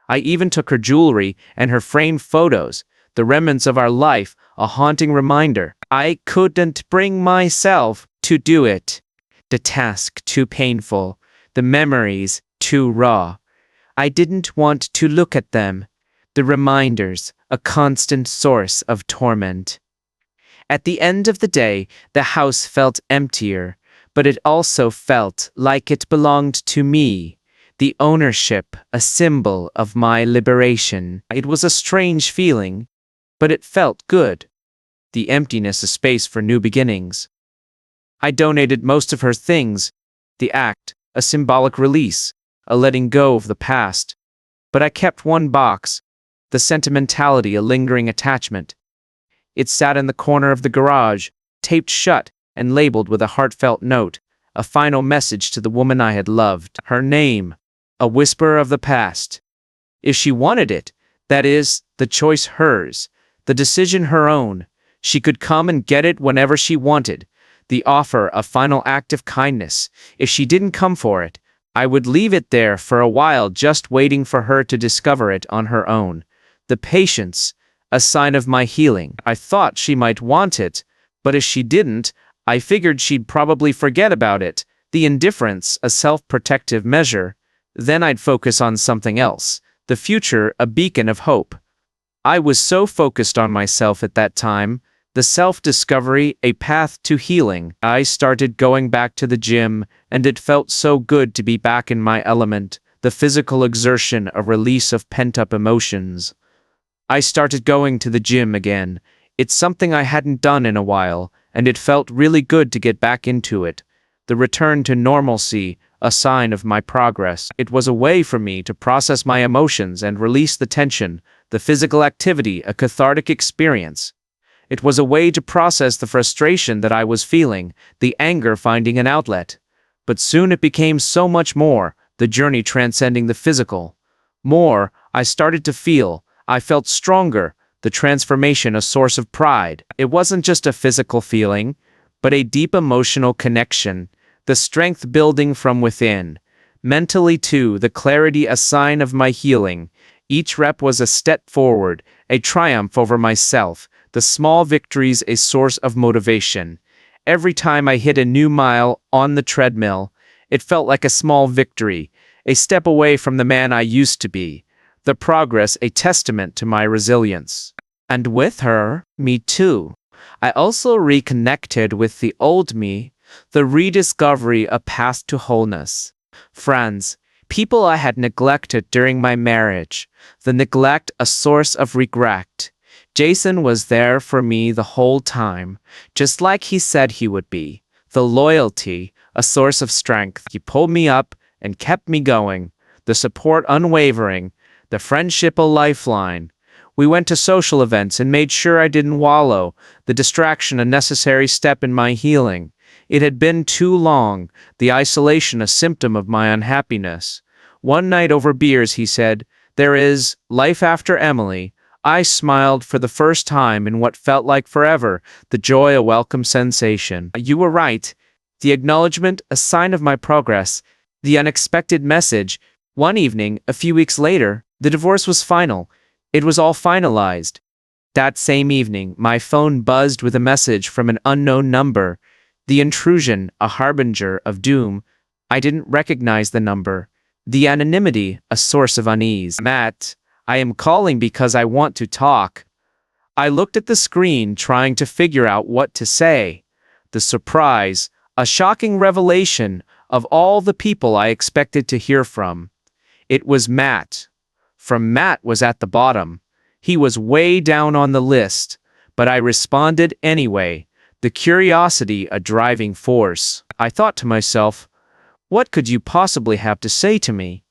I even took her jewelry and her framed photos, the remnants of our life, a haunting reminder. I couldn't bring myself to do it. The task too painful, the memories too raw. I didn't want to look at them, the reminders, a constant source of torment. At the end of the day, the house felt emptier, but it also felt like it belonged to me. The ownership, a symbol of my liberation. It was a strange feeling, but it felt good. The emptiness, a space for new beginnings. I donated most of her things, the act, a symbolic release, a letting go of the past. But I kept one box, the sentimentality, a lingering attachment. It sat in the corner of the garage, taped shut and labeled with a heartfelt note, a final message to the woman I had loved. Her name, a whisper of the past. If she wanted it, that is, the choice hers, the decision her own, she could come and get it whenever she wanted. The offer, a final act of kindness. If she didn't come for it, I would leave it there for a while, just waiting for her to discover it on her own. The patience, a sign of my healing. I thought she might want it, but if she didn't, I figured she'd probably forget about it. The indifference, a self-protective measure. Then I'd focus on something else. The future, a beacon of hope. I was so focused on myself at that time. The self-discovery, a path to healing. I started going back to the gym, and it felt so good to be back in my element. The physical exertion, a release of pent-up emotions. I started going to the gym again. It's something I hadn't done in a while, and it felt really good to get back into it. The return to normalcy, a sign of my progress. It was a way for me to process my emotions and release the tension. The physical activity, a cathartic experience. It was a way to process the frustration that I was feeling, the anger finding an outlet. But soon it became so much more, the journey transcending the physical. More, I started to feel. I felt stronger, the transformation a source of pride. It wasn't just a physical feeling, but a deep emotional connection, the strength building from within. Mentally too, the clarity, a sign of my healing. Each rep was a step forward, a triumph over myself. The small victories, a source of motivation. Every time I hit a new mile on the treadmill, it felt like a small victory, a step away from the man I used to be. The progress, a testament to my resilience. And with her, me too. I also reconnected with the old me, the rediscovery, a path to wholeness. Friends, people I had neglected during my marriage. The neglect, a source of regret. Jason was there for me the whole time, just like he said he would be. The loyalty, a source of strength. He pulled me up and kept me going. The support unwavering. The friendship a lifeline. We went to social events and made sure I didn't wallow. The distraction a necessary step in my healing. It had been too long. The isolation a symptom of my unhappiness. One night over beers he said, "There is life after Emily." I smiled for the first time in what felt like forever, the joy a welcome sensation. You were right. The acknowledgement, a sign of my progress. The unexpected message. One evening, a few weeks later, the divorce was final. It was all finalized. That same evening, my phone buzzed with a message from an unknown number. The intrusion, a harbinger of doom. I didn't recognize the number. The anonymity, a source of unease. Matt, I am calling because I want to talk. I looked at the screen, trying to figure out what to say. The surprise, a shocking revelation of all the people I expected to hear from. It was Matt. From Matt was at the bottom. He was way down on the list, but I responded anyway, the curiosity a driving force. I thought to myself, what could you possibly have to say to me?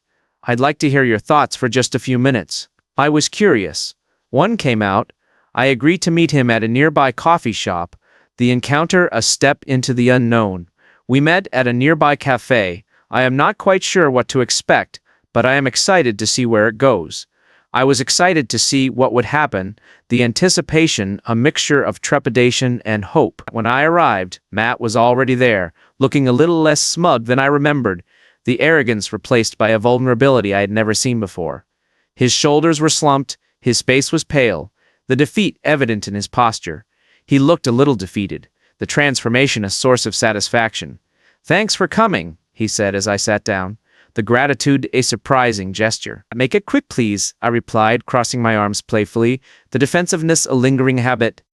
I'd like to hear your thoughts for just a few minutes. I was curious. One came out. I agreed to meet him at a nearby coffee shop. The encounter, a step into the unknown. We met at a nearby cafe. I am not quite sure what to expect, but I am excited to see where it goes. I was excited to see what would happen, the anticipation, a mixture of trepidation and hope. When I arrived, Matt was already there, looking a little less smug than I remembered, the arrogance replaced by a vulnerability I had never seen before. His shoulders were slumped, his face was pale, the defeat evident in his posture. He looked a little defeated, the transformation a source of satisfaction. "Thanks for coming," he said as I sat down. The gratitude a surprising gesture. "Make it quick, please," I replied, crossing my arms playfully, the defensiveness a lingering habit.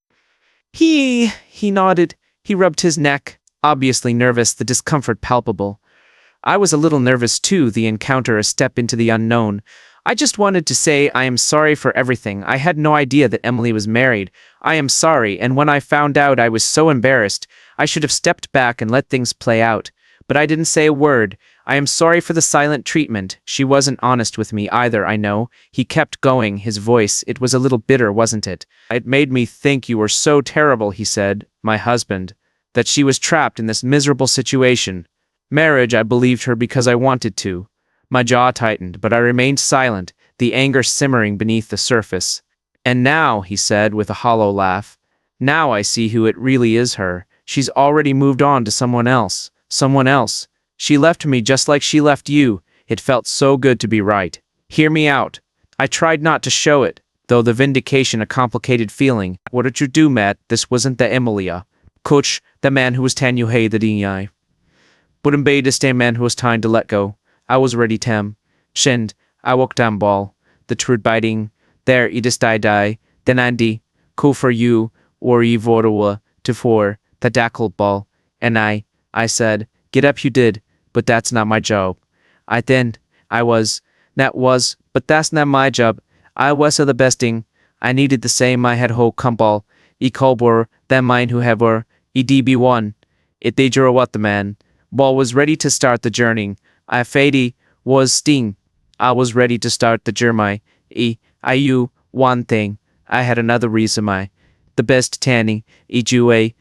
He nodded. He rubbed his neck, obviously nervous, the discomfort palpable. I was a little nervous too, the encounter a step into the unknown. I just wanted to say I am sorry for everything. I had no idea that Emily was married. I am sorry, and when I found out I was so embarrassed. I should have stepped back and let things play out. But I didn't say a word. I am sorry for the silent treatment. She wasn't honest with me either, I know. He kept going, his voice. It was a little bitter, wasn't it? It made me think you were so terrible, he said, my husband, that she was trapped in this miserable situation. Marriage, I believed her because I wanted to. My jaw tightened, but I remained silent, the anger simmering beneath the surface. And now, he said with a hollow laugh, now I see who it really is her. She's already moved on to someone else. Someone else. She left me just like she left you. It felt so good to be right. Hear me out. I tried not to show it, though the vindication a complicated feeling. What did you do, Matt? This wasn't the Emilia. Coach, the man who was Tanuhay the DI. But be the man who was time to let go. I was ready, Tam. Shind, I walked down ball. The truth biting. There, idis die. Then Andy. Cool for you, or ye vordawa, to for, the dackle ball. And I said, get up you did, but that's not my job. But that's not my job. I was a the besting. I needed the same I had ho kumbal, kolbor, than mine who have db1. It they what the man. Ball was ready to start the journey. I fady was sting. I was ready to start the journey. I one thing. I had another reason the best tanning, jua,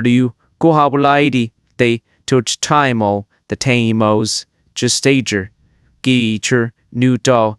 you, go habulaidi, they touch time all, the taimos, just stager, geecher, new doll,